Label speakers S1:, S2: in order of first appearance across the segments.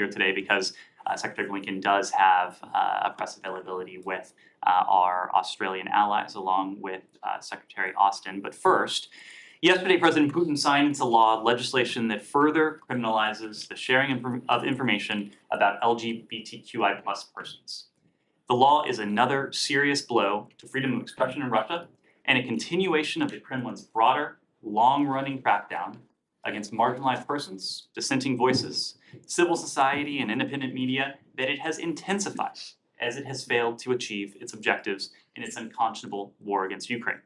S1: here today because Secretary Blinken does have a press availability with our Australian allies, along with Secretary Austin. But first, yesterday, President Putin signed into law legislation that further criminalizes the sharing of information about LGBTQI+ persons. The law is another serious blow to freedom of expression in Russia and a continuation of the Kremlin's broader, long-running crackdown against marginalized persons, dissenting voices, civil society, and independent media that it has intensified as it has failed to achieve its objectives in its unconscionable war against Ukraine.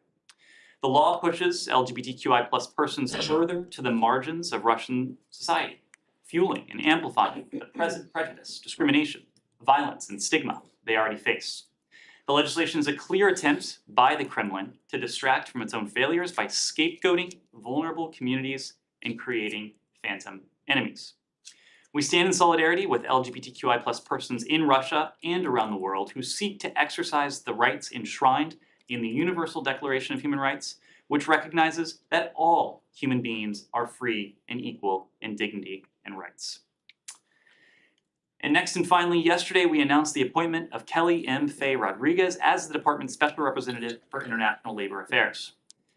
S1: The law pushes LGBTQI+ persons further to the margins of Russian society, fueling and amplifying the present prejudice, discrimination, violence, and stigma they already face. The legislation is a clear attempt by the Kremlin to distract from its own failures by scapegoating vulnerable communities and creating phantom enemies. We stand in solidarity with LGBTQI+ persons in Russia and around the world who seek to exercise the rights enshrined in the Universal Declaration of Human Rights, which recognizes that all human beings are free and equal in dignity and rights. And next and finally, yesterday we announced the appointment of Kelly M. Fay Rodriguez as the Department's Special Representative for International Labor Affairs.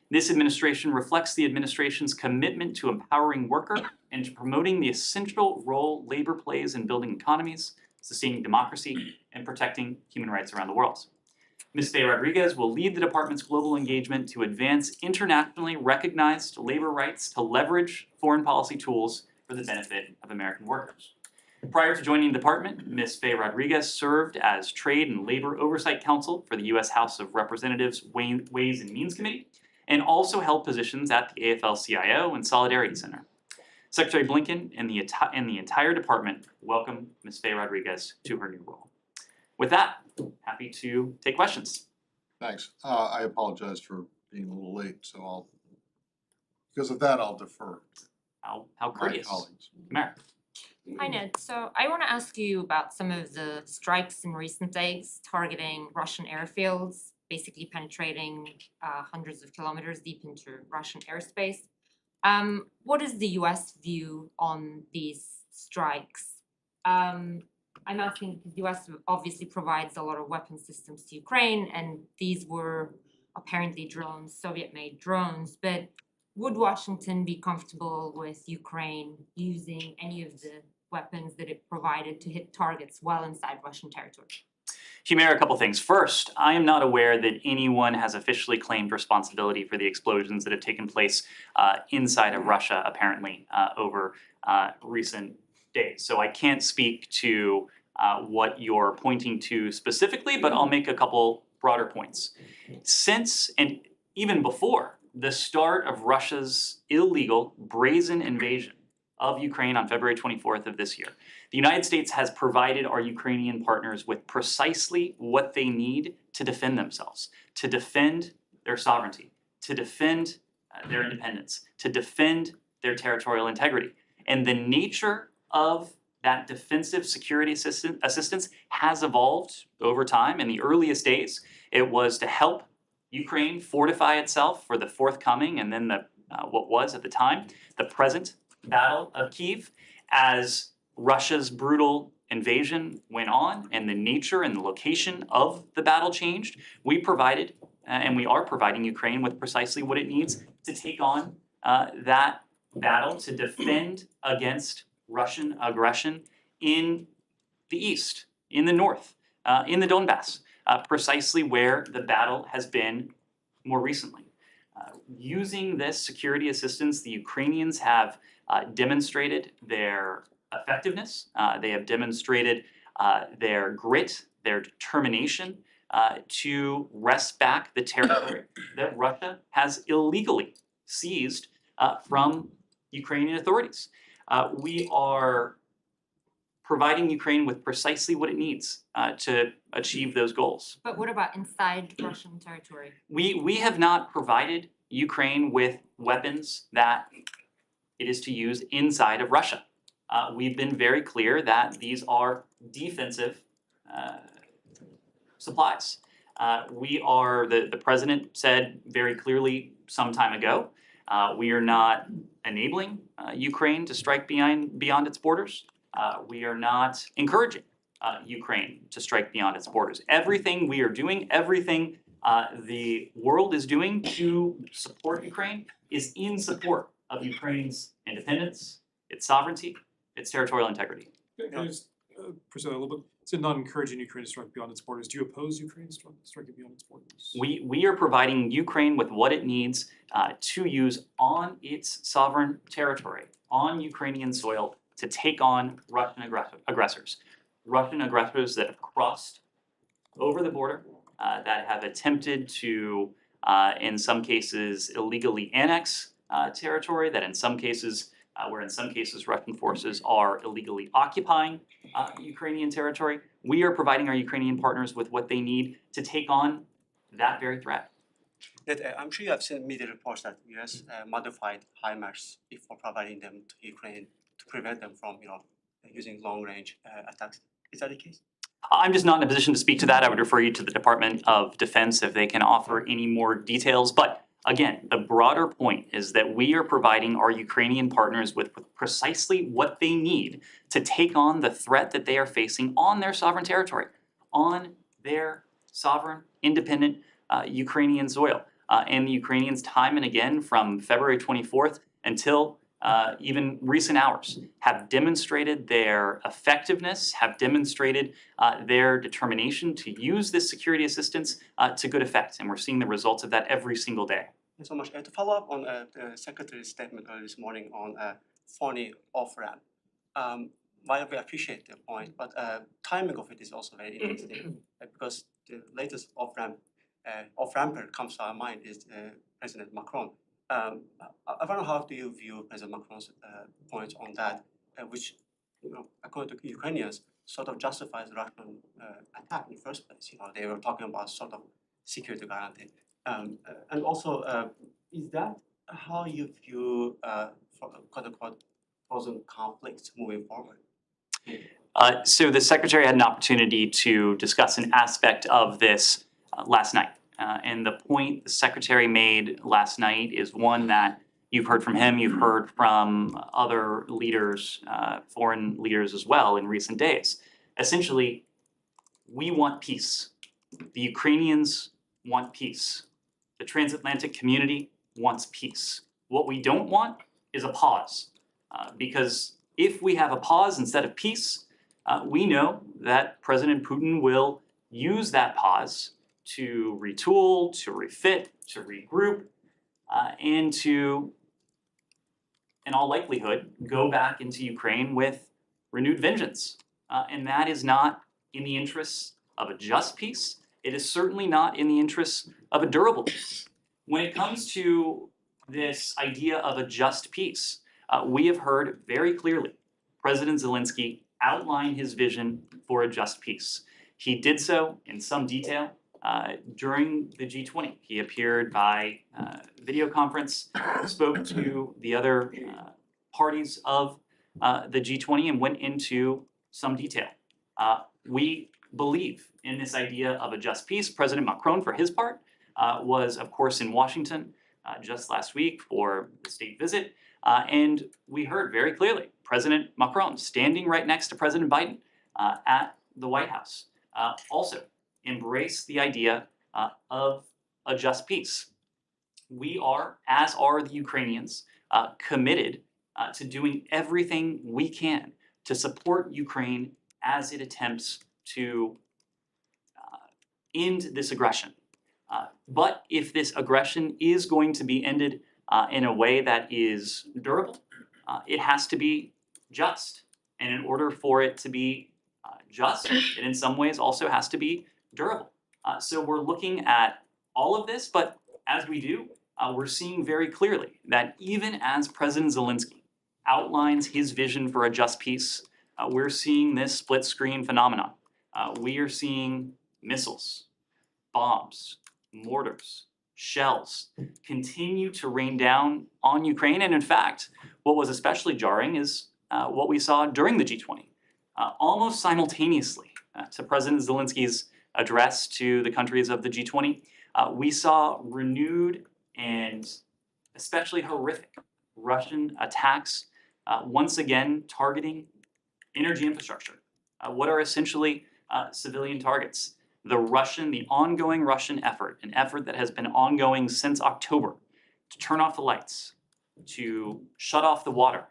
S1: This administration reflects the administration's commitment to empowering workers and to promoting the essential role labor plays in building economies, sustaining democracy, and protecting human rights around the world. Ms. Fay Rodriguez will lead the department's global engagement to advance internationally recognized labor rights to leverage foreign policy tools for the benefit of American workers. Prior to joining the department, Ms. Fay Rodriguez served as Trade and Labor Oversight Counsel for the U.S. House of Representatives Ways and Means Committee, and also held positions at the AFL-CIO and Solidarity Center. Secretary Blinken and the entire department welcome Ms. Fay Rodriguez to her new role. With that, happy to take questions.
S2: Thanks. I apologize for being a little late, so because of that, I'll defer.
S1: How courteous.
S2: My colleagues.
S1: Mary.
S3: Hi, Ned. So I want to ask you about some of the strikes in recent days targeting Russian airfields, basically penetrating hundreds of kilometers deep into Russian airspace. What is the U.S. view on these strikes? I'm asking because the U.S. obviously provides a lot of weapon systems to Ukraine, and these were apparently drones, Soviet-made drones, but would Washington be comfortable with Ukraine using any of the weapons that it provided to hit targets well inside Russian territory?
S1: Humira, a couple things. First, I am not aware that anyone has officially claimed responsibility for the explosions that have taken place inside of Russia, apparently, over recent days. So I can't speak to what you're pointing to specifically, but I'll make a couple broader points. Since, and even before, the start of Russia's illegal, brazen invasion of Ukraine on February 24th of this year, the United States has provided our Ukrainian partners with precisely what they need to defend themselves, to defend their sovereignty, to defend their independence, to defend their territorial integrity. And the nature of that defensive security assistance has evolved over time. In the earliest days, it was to help Ukraine fortify itself for the forthcoming and then what was at the time the present Battle of Kyiv. As Russia's brutal invasion went on and the nature and the location of the battle changed, we provided and we are providing Ukraine with precisely what it needs to take on that battle, to defend against Russian aggression in the east, in the north, in the Donbass, precisely where the battle has been more recently. Using this security assistance, the Ukrainians have demonstrated their effectiveness. They have demonstrated their grit, their determination to wrest back the territory that Russia has illegally seized from Ukrainian authorities. We are providing Ukraine with precisely what it needs to achieve those goals.
S3: But what about inside Russian territory?
S1: We have not provided Ukraine with weapons that it is to use inside of Russia. We've been very clear that these are defensive supplies. The president said very clearly some time ago, we are not enabling Ukraine to strike beyond its borders. We are not encouraging Ukraine to strike beyond its borders. Everything we are doing, everything the world is doing to support Ukraine is in support of Ukraine's independence, its sovereignty, its territorial integrity.
S4: Can I just pursue that a little bit? So not encouraging Ukraine to strike beyond its borders. Do you oppose Ukraine striking beyond its borders?
S1: We are providing Ukraine with what it needs to use on its sovereign territory, on Ukrainian soil, to take on Russian aggressors. Russian aggressors that have crossed over the border, that have attempted to, in some cases, illegally annex territory, that in some cases, where in some cases Russian forces are illegally occupying Ukrainian territory. We are providing our Ukrainian partners with what they need to take on that very threat.
S5: That I'm sure you have seen media reports that U.S. Modified HIMARS before providing them to Ukraine to prevent them from, using long-range attacks. Is that the case?
S1: I'm just not in a position to speak to that. I would refer you to the Department of Defense if they can offer any more details. But again, the broader point is that we are providing our Ukrainian partners with precisely what they need to take on the threat that they are facing on their sovereign territory, on their sovereign, independent Ukrainian soil. And the Ukrainians time and again from February 24th until even recent hours have demonstrated their effectiveness, have demonstrated their determination to use this security assistance to good effect. And we're seeing the results of that every single day.
S5: Thank you so much. To follow up on the Secretary's statement earlier this morning on phony off-ramp, while we appreciate the point, but timing of it is also very interesting because the latest off-ramper comes to our mind is President Macron. I wonder how do you view President Macron's point on that, which, according to Ukrainians, sort of justifies the Russian attack in the first place. They were talking about sort of security guarantee. And also, is that how you view quote-unquote frozen conflicts moving forward?
S1: So the Secretary had an opportunity to discuss an aspect of this last night. And the point the Secretary made last night is one that you've heard from him, you've heard from other leaders, foreign leaders as well in recent days. Essentially, we want peace. The Ukrainians want peace. The transatlantic community wants peace. What we don't want is a pause. Because if we have a pause instead of peace, we know that President Putin will use that pause to retool, to refit, to regroup, and to, in all likelihood, go back into Ukraine with renewed vengeance. And that is not in the interests of a just peace. It is certainly not in the interests of a durable peace. When it comes to this idea of a just peace, we have heard very clearly President Zelensky outline his vision for a just peace. He did so in some detail during the G20. He appeared by video conference, spoke to the other parties of the G20 and went into some detail. We believe in this idea of a just peace. President Macron, for his part, was, of course, in Washington just last week for the state visit. And we heard very clearly President Macron standing right next to President Biden at the White House. Also embrace the idea of a just peace. We are, as are the Ukrainians, committed to doing everything we can to support Ukraine as it attempts to end this aggression. But if this aggression is going to be ended in a way that is durable, it has to be just. And in order for it to be just, it in some ways also has to be durable. So we're looking at all of this, but as we do, we're seeing very clearly that even as President Zelensky outlines his vision for a just peace, we're seeing this split screen phenomenon. We are seeing missiles, bombs, mortars, shells continue to rain down on Ukraine. And in fact, what was especially jarring is what we saw during the G20. Almost simultaneously to President Zelensky's address to the countries of the G20, we saw renewed and especially horrific Russian attacks, once again targeting energy infrastructure. What are essentially civilian targets? The ongoing Russian effort, an effort that has been ongoing since October, to turn off the lights, to shut off the water,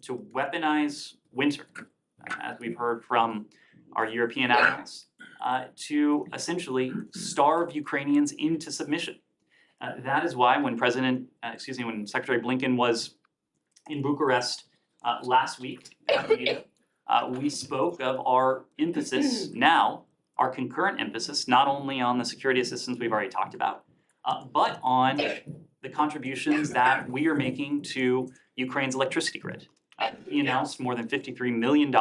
S1: to weaponize winter, as we've heard from our European allies, to essentially starve Ukrainians into submission. That is why when when Secretary Blinken was in Bucharest last week at NATO, we spoke of our emphasis now, our concurrent emphasis, not only on the security assistance we've already talked about, but on the contributions that we are making to Ukraine's electricity grid. We announced more than $53 million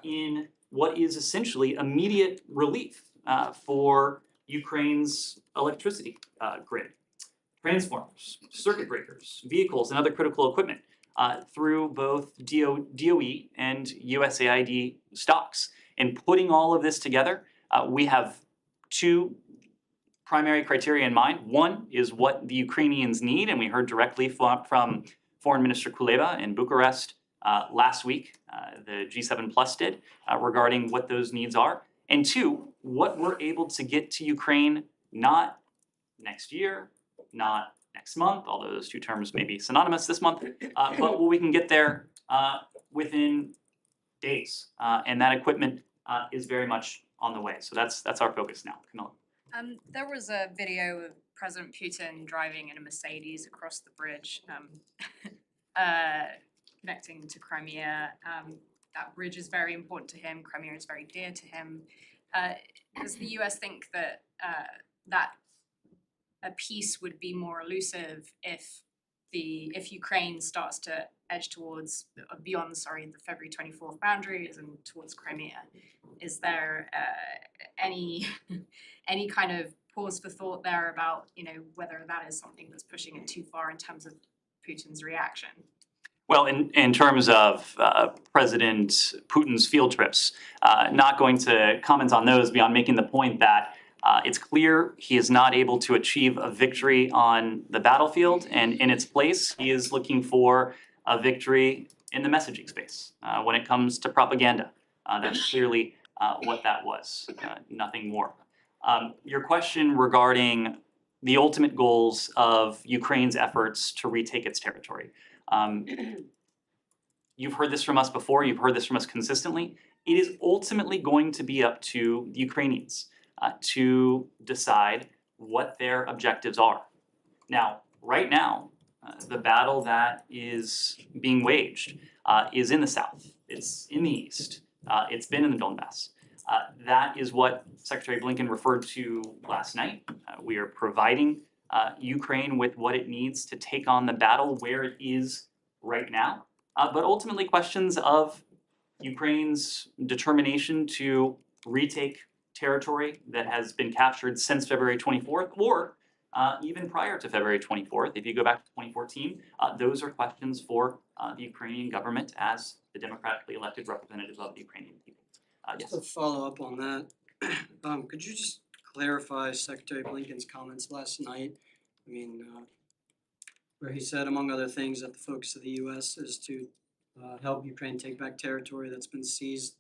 S1: in what is essentially immediate relief for Ukraine's electricity grid. Transformers, circuit breakers, vehicles, and other critical equipment through both DOE and USAID stocks. And putting all of this together, we have two primary criteria in mind. One is what the Ukrainians need, and we heard directly from Foreign Minister Kuleba in Bucharest last week, the G7 Plus did, regarding what those needs are. And two, what we're able to get to Ukraine, not next year, not next month, although those two terms may be synonymous this month, but what we can get there within days. And that equipment is very much on the way. So that's our focus now. Camilla.
S6: There was a video of President Putin driving in a Mercedes across the bridge, connecting to Crimea. That bridge is very important to him. Crimea is very dear to him. Does the US think that that a peace would be more elusive if Ukraine starts to edge towards beyond the February 24th boundaries and towards Crimea? Is there any kind of pause for thought there about whether that is something that's pushing it too far in terms of Putin's reaction?
S1: Well, in terms of President Putin's field trips, not going to comment on those beyond making the point that it's clear he is not able to achieve a victory on the battlefield, and in its place, he is looking for a victory in the messaging space when it comes to propaganda. That's clearly what that was, nothing more. Your question regarding the ultimate goals of Ukraine's efforts to retake its territory. You've heard this from us before, you've heard this from us consistently. It is ultimately going to be up to the Ukrainians to decide what their objectives are. Now, right now, the battle that is being waged is in the south, it's in the east, it's been in the Donbass. That is what Secretary Blinken referred to last night. We are providing Ukraine with what it needs to take on the battle where it is right now. But ultimately questions of Ukraine's determination to retake territory that has been captured since February 24th or even prior to February 24th. If you go back to 2014, those are questions for the Ukrainian government as the democratically elected representatives of the Ukrainian people. Yes.
S7: Just to follow up on that, could you just clarify Secretary Blinken's comments last night? I mean, where he said, among other things, that the focus of the U.S. is to help Ukraine take back territory that's been seized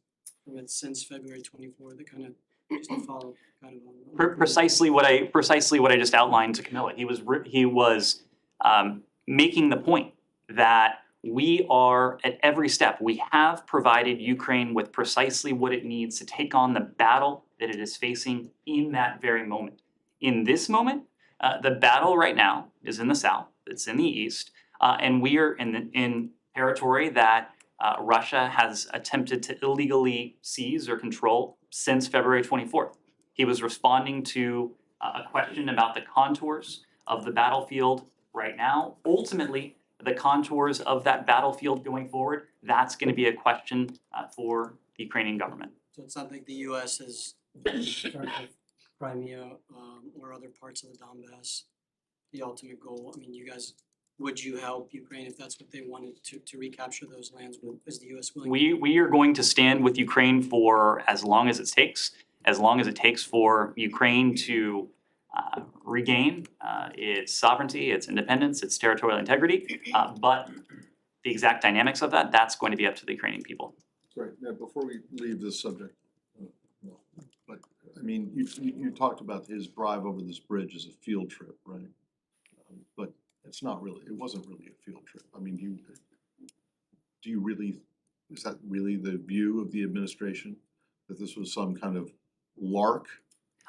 S7: from it since February 24th. That kind of just to follow kind of on
S1: Precisely what I just outlined to Camilla. He was making the point that we are at every step. We have provided Ukraine with precisely what it needs to take on the battle that it is facing in that very moment. In this moment, the battle right now is in the south. It's in the east, and we are in territory that Russia has attempted to illegally seize or control since February 24th. He was responding to a question about the contours of the battlefield right now. Ultimately, the contours of that battlefield going forward, that's going to be a question for the Ukrainian government.
S7: So it's not like the U.S. is, in terms of Crimea or other parts of the Donbass, the ultimate goal. I mean, would you help Ukraine if that's what they wanted to recapture those lands? Is the U.S. willing?
S1: We are going to stand with Ukraine for as long as it takes for Ukraine to regain its sovereignty, its independence, its territorial integrity. But the exact dynamics of that's going to be up to the Ukrainian people.
S2: Sorry, Ned, before we leave this subject, well, but, I mean, you talked about his drive over this bridge as a field trip, right? But it's not really, it wasn't really a field trip. I mean, do you really, is that really the view of the administration? That this was some kind of lark?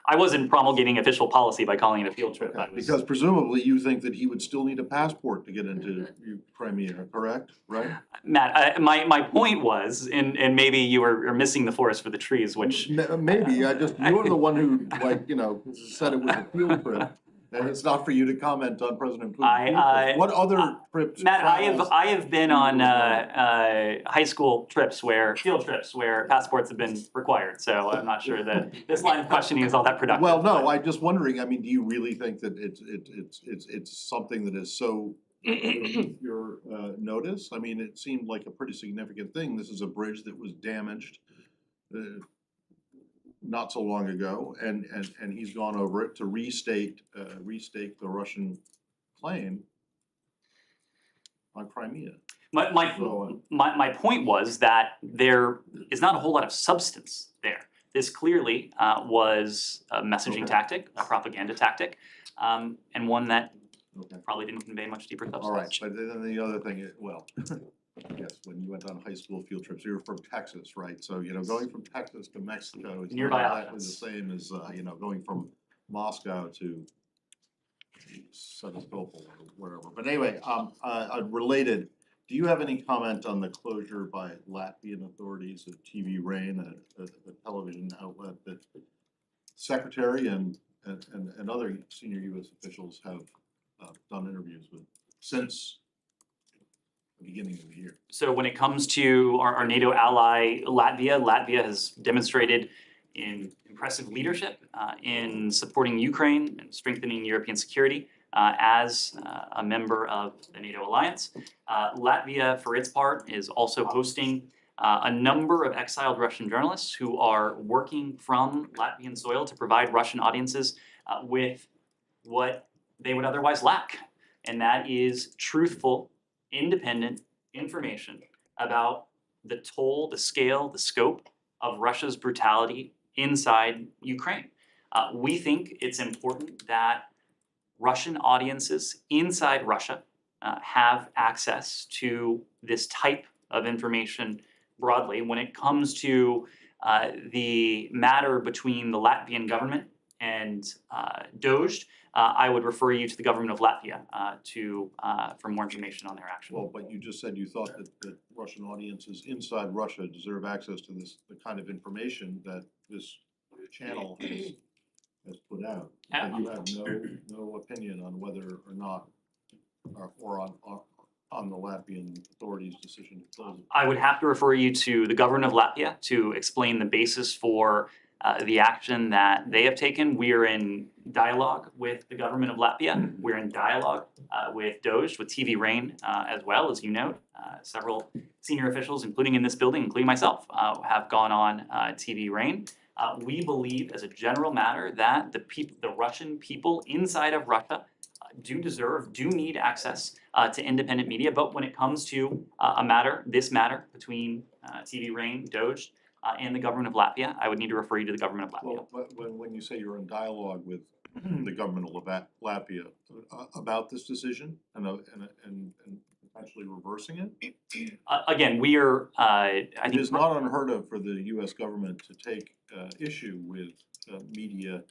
S1: I wasn't promulgating official policy by calling it a field trip. I was-
S2: Because presumably you think that he would still need a passport to get into Crimea, correct? Right?
S1: Matt, my point was, and maybe you were missing the forest for the trees, which
S2: Maybe, you were the one who, like, said it was a field trip. And it's not for you to comment on President Putin's field trips. What other trips?
S1: Matt,
S2: travels-
S1: I have been on high school trips field trips where passports have been required, so I'm not sure that this line of questioning is all that productive.
S2: Well, no,
S1: but-
S2: I'm just wondering, I mean, do you really think that it's something that is so beneath your notice? I mean, it seemed like a pretty significant thing. This is a bridge that was damaged not so long ago, and he's gone over it to restate the Russian claim on Crimea.
S1: My point was that there is not a whole lot of substance there. This clearly was a messaging tactic, a propaganda tactic, and one that
S2: Okay.
S1: probably didn't convey much deeper substance.
S2: All right, but then the other thing, yes, when you went on high school field trips, you were from Texas, right? So, going from Texas to Mexico is
S1: Nearby
S2: not exactly the
S1: options.
S2: same as, going from Moscow to Sevastopol or wherever. But anyway, related, do you have any comment on the closure by Latvian authorities of TV Rain, a television outlet that Secretary and other senior U.S. officials have done interviews with since the beginning of the year?
S1: So when it comes to our NATO ally Latvia has demonstrated in impressive leadership in supporting Ukraine and strengthening European security as a member of the NATO alliance. Latvia, for its part, is also hosting a number of exiled Russian journalists who are working from Latvian soil to provide Russian audiences with what they would otherwise lack, and that is truthful, independent information about the toll, the scale, the scope of Russia's brutality inside Ukraine. We think it's important that Russian audiences inside Russia have access to this type of information broadly. When it comes to the matter between the Latvian government and DOJ, I would refer you to the government of Latvia for more information on their action.
S2: Well, but you just said you thought that Russian audiences inside Russia deserve access to the kind of information that this channel has put out. But you have no opinion on whether or not, or on the Latvian authorities' decision to close it.
S1: I would have to refer you to the government of Latvia to explain the basis for the action that they have taken. We are in dialogue with the government of Latvia. We're in dialogue with DOJ, with TV Rain as well, as you note. Several senior officials, including in this building, including myself, have gone on TV Rain. We believe, as a general matter, that the Russian people inside of Russia do need access to independent media. But when it comes to this matter between TV Rain, DOJ, and the government of Latvia, I would need to refer you to the government of Latvia.
S2: Well, but when you say you're in dialogue with the government of Latvia about this decision and potentially reversing it?
S1: Again, we are, I
S2: It
S1: think.
S2: is not unheard of for the US government to take issue with media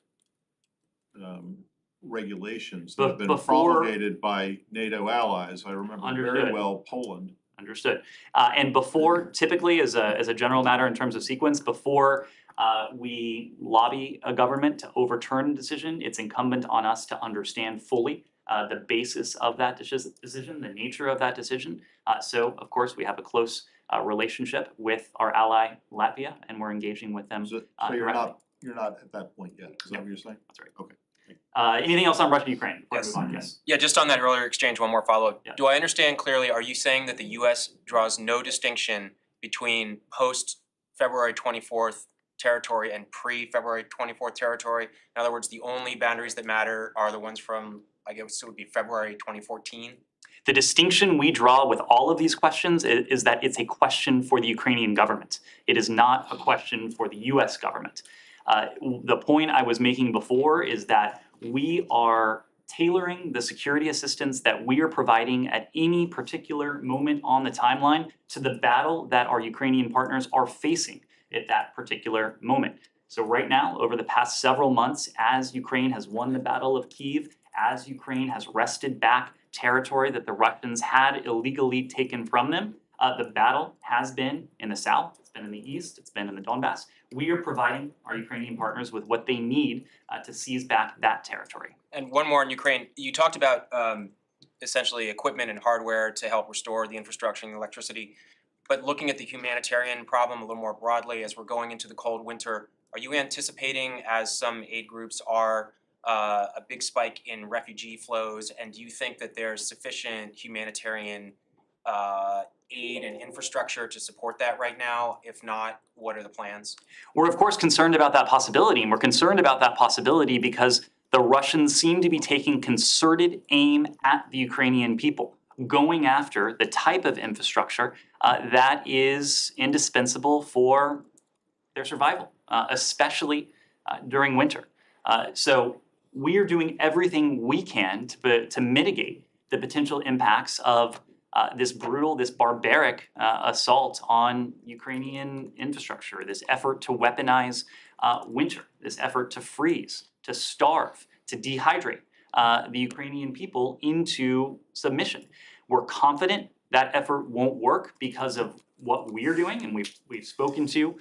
S2: regulations that have been promulgated by NATO allies. I remember very
S1: Understood.
S2: well Poland.
S1: Understood. And before, typically, as a general matter in terms of sequence, before we lobby a government to overturn a decision, it's incumbent on us to understand fully the basis of that decision, the nature of that decision. So, of course, we have a close relationship with our ally Latvia, and we're engaging with them
S2: So
S1: directly.
S2: you're not at that point yet, is that what you're saying?
S1: That's right.
S2: Okay.
S1: Anything else on Russia-Ukraine? before I
S8: Yes.
S1: move on? Yes.
S8: Yeah, just on that earlier exchange, one more follow-up.
S1: Yeah.
S8: Do I understand clearly, are you saying that the US draws no distinction between post-February 24th territory and pre-February 24th territory? In other words, the only boundaries that matter are the ones from, I guess it would be February 2014?
S1: The distinction we draw with all of these questions is that it's a question for the Ukrainian government. It is not a question for the US government. The point I was making before is that we are tailoring the security assistance that we are providing at any particular moment on the timeline to the battle that our Ukrainian partners are facing at that particular moment. So right now, over the past several months, as Ukraine has won the Battle of Kyiv, as Ukraine has wrested back territory that the Russians had illegally taken from them, the battle has been in the south, it's been in the east, it's been in the Donbass. We are providing our Ukrainian partners with what they need to seize back that territory.
S8: And one more in Ukraine. You talked about essentially equipment and hardware to help restore the infrastructure and electricity. But looking at the humanitarian problem a little more broadly as we're going into the cold winter, are you anticipating, as some aid groups are, a big spike in refugee flows? And do you think that there's sufficient humanitarian aid and infrastructure to support that right now? If not, what are the plans?
S1: We're of course concerned about that possibility, and we're concerned about that possibility because the Russians seem to be taking concerted aim at the Ukrainian people, going after the type of infrastructure that is indispensable for their survival, especially during winter. So we are doing everything we can to mitigate the potential impacts of this brutal, this barbaric assault on Ukrainian infrastructure, this effort to weaponize winter, this effort to freeze, to starve, to dehydrate the Ukrainian people into submission. We're confident that effort won't work because of what we're doing, and we've spoken to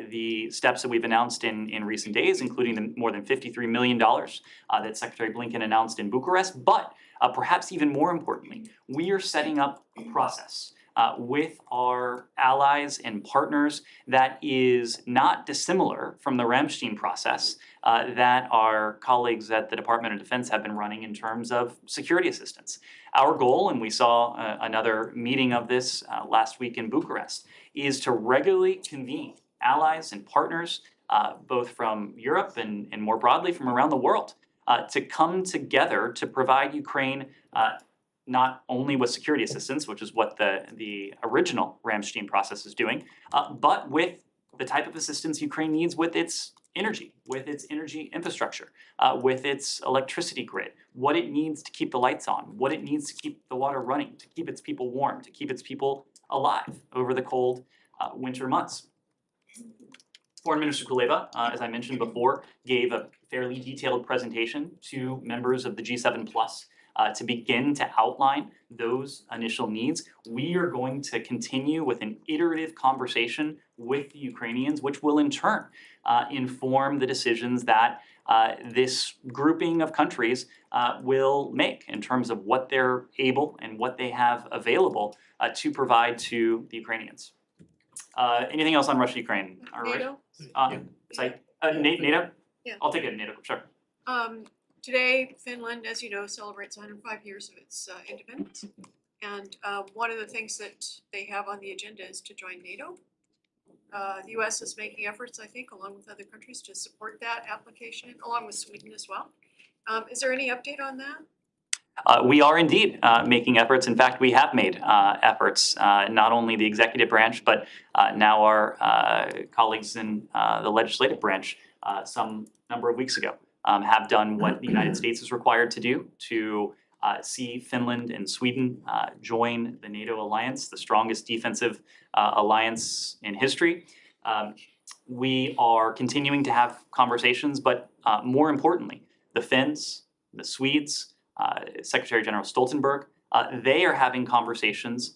S1: the steps that we've announced in recent days, including the more than $53 million that Secretary Blinken announced in Bucharest. But perhaps even more importantly, we are setting up a process with our allies and partners that is not dissimilar from the Ramstein process that our colleagues at the Department of Defense have been running in terms of security assistance. Our goal, and we saw another meeting of this last week in Bucharest, is to regularly convene allies and partners, both from Europe and more broadly from around the world, to come together to provide Ukraine not only with security assistance, which is what the original Ramstein process is doing, but with the type of assistance Ukraine needs with its energy infrastructure, with its electricity grid, what it needs to keep the lights on, what it needs to keep the water running, to keep its people warm, to keep its people alive over the cold winter months. Foreign Minister Kuleba, as I mentioned before, gave a fairly detailed presentation to members of the G7 Plus to begin to outline those initial needs. We are going to continue with an iterative conversation with the Ukrainians, which will in turn inform the decisions that this grouping of countries will make in terms of what they're able and what they have available to provide to the Ukrainians. Anything else on Russia-Ukraine?
S9: NATO?
S1: NATO?
S9: Yeah.
S1: I'll take it, NATO, sure.
S9: Today, Finland, as you know, celebrates 105 years of its independence. And one of the things that they have on the agenda is to join NATO. The US is making efforts, I think, along with other countries to support that application, along with Sweden as well. Is there any update on that?
S1: We are indeed making efforts. In fact, we have made efforts, not only the executive branch, but now our colleagues in the legislative branch some number of weeks ago have done what the United States is required to do to see Finland and Sweden join the NATO alliance, the strongest defensive alliance in history. We are continuing to have conversations, but more importantly, the Finns, the Swedes, Secretary General Stoltenberg, they are having conversations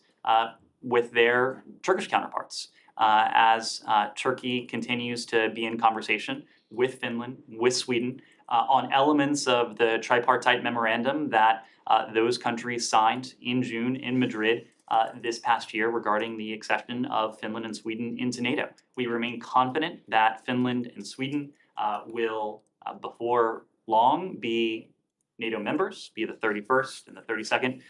S1: with their Turkish counterparts as Turkey continues to be in conversation with Finland, with Sweden, on elements of the tripartite memorandum that those countries signed in June in Madrid this past year regarding the accession of Finland and Sweden into NATO. We remain confident that Finland and Sweden will, before long, be NATO members, be the 31st and the 32nd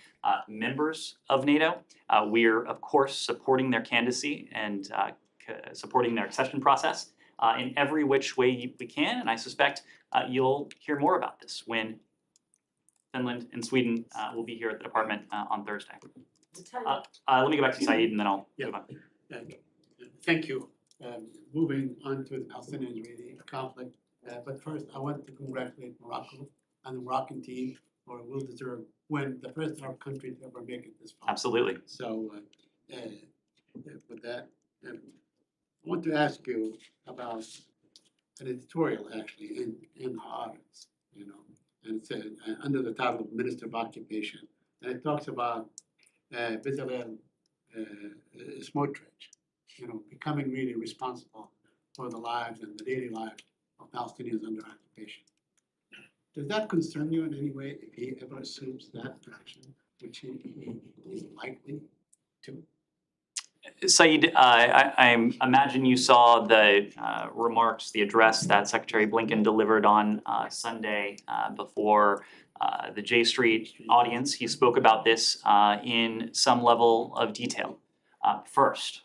S1: members of NATO. We're, of course, supporting their candidacy and supporting their accession process in every which way we can. And I suspect you'll hear more about this when Finland, and Sweden will be here at the department on Thursday. Let me go back to Saeed and then I'll move on.
S10: Thank you. Moving on to the Palestinian-Israeli conflict, but first I want to congratulate Morocco and the Moroccan team for a well-deserved win, the first Arab country to ever make it this far.
S1: Absolutely.
S10: So, with that, I want to ask you about an editorial actually in Haaretz, you know, and it's under the title of Minister of Occupation, and it talks about Bezalel Smotrich, you know, becoming really responsible for the lives and the daily lives of Palestinians under occupation. Does that concern you in any way if he ever assumes that position, which he is likely to?
S1: Saeed, I imagine you saw the remarks, the address that Secretary Blinken delivered on Sunday before the J Street audience. He spoke about this in some level of detail. First,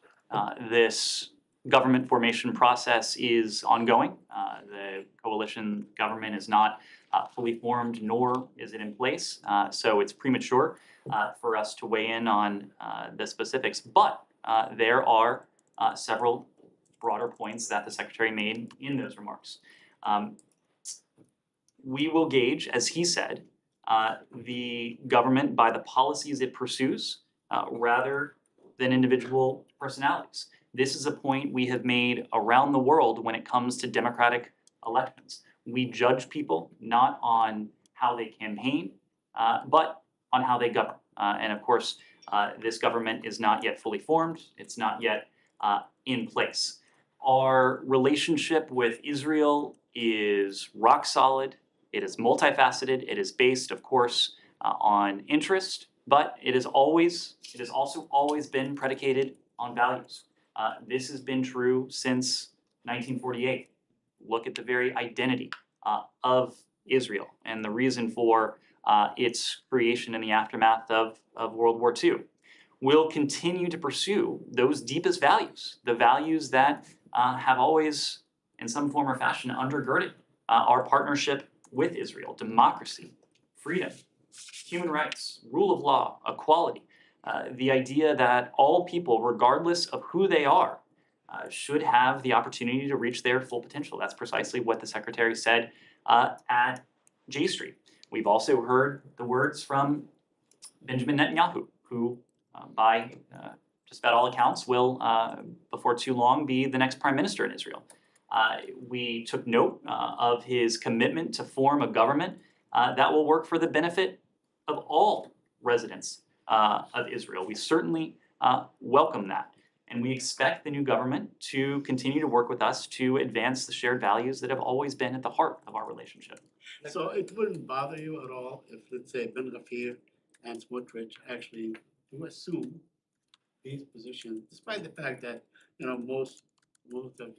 S1: this government formation process is ongoing. The coalition government is not fully formed, nor is it in place. So it's premature for us to weigh in on the specifics. But there are several broader points that the Secretary made in those remarks. We will gauge, as he said, the government by the policies it pursues rather than individual personalities. This is a point we have made around the world when it comes to democratic elections. We judge people not on how they campaign, but on how they govern. And of course, this government is not yet fully formed. It's not yet in place. Our relationship with Israel is rock solid. It is multifaceted. It is based, of course, on interest, but it has also always been predicated on values. This has been true since 1948. Look at the very identity of Israel and the reason for its creation in the aftermath of World War II. We'll continue to pursue those deepest values, the values that have always, in some form or fashion, undergirded our partnership with Israel: democracy, freedom, human rights, rule of law, equality. The idea that all people, regardless of who they are, should have the opportunity to reach their full potential. That's precisely what the Secretary said at J Street. We've also heard the words from Benjamin Netanyahu, who by just about all accounts will, before too long, be the next prime minister in Israel. We took note of his commitment to form a government that will work for the benefit of all residents of Israel. We certainly welcome that. And we expect the new government to continue to work with us to advance the shared values that have always been at the heart of our relationship.
S10: So it wouldn't bother you at all if, let's say, Ben Gvir and Smotrich actually do assume these positions, despite the fact that, you know, most of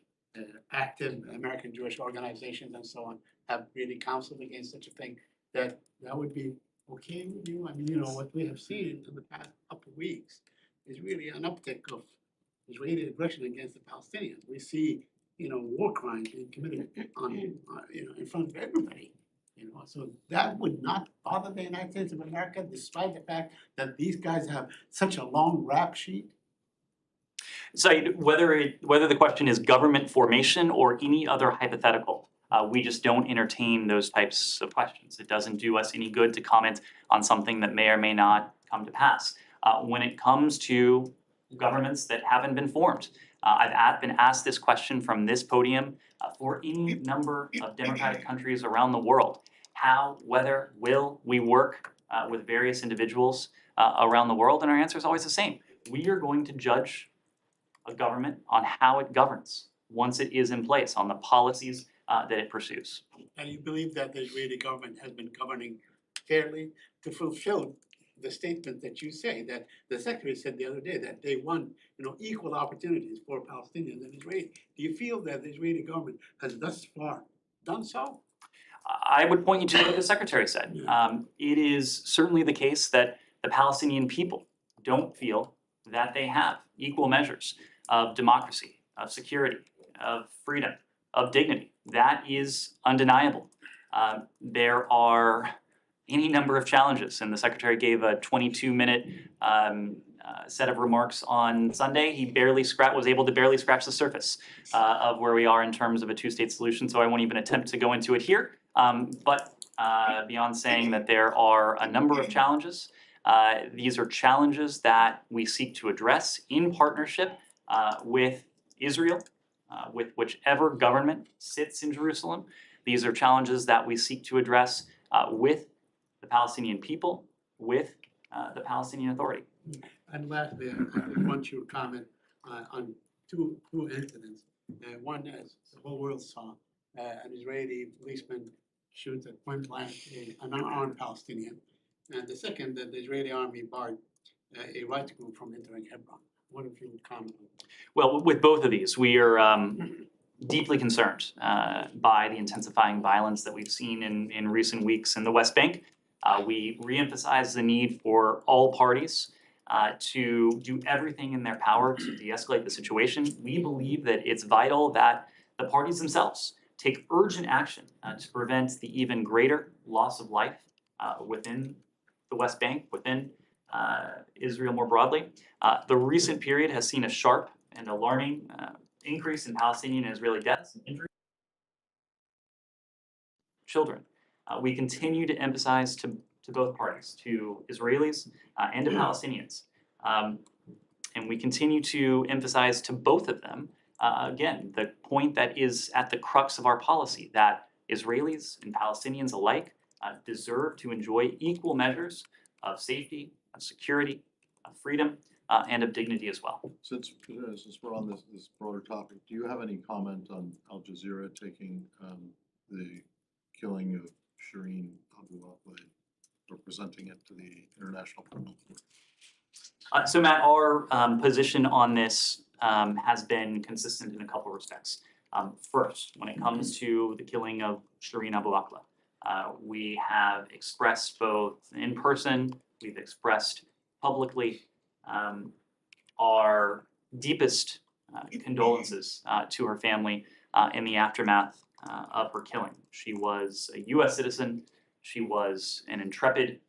S10: active American Jewish organizations and so on have really counseled against such a thing, that would be okay with you? I mean, you know, what we have seen in the past couple of weeks is really an uptick of Israeli aggression against the Palestinians. We see, you know, war crimes being committed on you know, in front of everybody. You know, so that would not bother the United States of America, despite the fact that these guys have such a long rap sheet.
S1: So whether the question is government formation or any other hypothetical, we just don't entertain those types of questions. It doesn't do us any good to comment on something that may or may not come to pass. When it comes to governments that haven't been formed, I've been asked this question from this podium for any number of democratic countries around the world. How, whether, will we work with various individuals around the world? And our answer is always the same. We are going to judge a government on how it governs once it is in place, on the policies that it pursues.
S10: And you believe that the Israeli government has been governing fairly to fulfill the statement that you say, that the Secretary said the other day, that they want, you know, equal opportunities for Palestinians and Israelis. Do you feel that the Israeli government has thus far done so?
S1: I would point you to what the Secretary said. It is certainly the case that the Palestinian people don't feel that they have equal measures of democracy, of security, of freedom, of dignity. That is undeniable. There are any number of challenges, and the Secretary gave a 22-minute set of remarks on Sunday. He was able to barely scratch the surface of where we are in terms of a two-state solution, so I won't even attempt to go into it here. But beyond saying that there are a number of challenges, these are challenges that we seek to address in partnership with Israel, with whichever government sits in Jerusalem. These are challenges that we seek to address with the Palestinian people, with the Palestinian Authority.
S10: And lastly, I just want you to comment on two incidents. One, as the whole world saw, an Israeli policeman shoots at point blank an unarmed Palestinian. And the second, that the Israeli army barred a rights group from entering Hebron. What if you would comment on that?
S1: Well, with both of these, we are deeply concerned by the intensifying violence that we've seen in recent weeks in the West Bank. We reemphasize the need for all parties to do everything in their power to de-escalate the situation. We believe that it's vital that the parties themselves take urgent action to prevent the even greater loss of life within the West Bank, within Israel more broadly. The recent period has seen a sharp and alarming increase in Palestinian and Israeli deaths and injuries. Children. We continue to emphasize to both parties, to Israelis and to Palestinians. And we continue to emphasize to both of them, again, the point that is at the crux of our policy, that Israelis and Palestinians alike deserve to enjoy equal measures of safety, of security, of freedom, and of dignity as well.
S2: Since we're on this broader topic, do you have any comment on Al Jazeera taking the killing of Shireen Abu Akleh, or presenting it to the International Criminal Court?
S1: So Matt, our position on this has been consistent in a couple of respects. First, when it comes to the killing of Shireen Abu Akleh, we have expressed both in person, we've expressed publicly our deepest condolences to her family in the aftermath of her killing. She was a U.S. citizen. She was an intrepid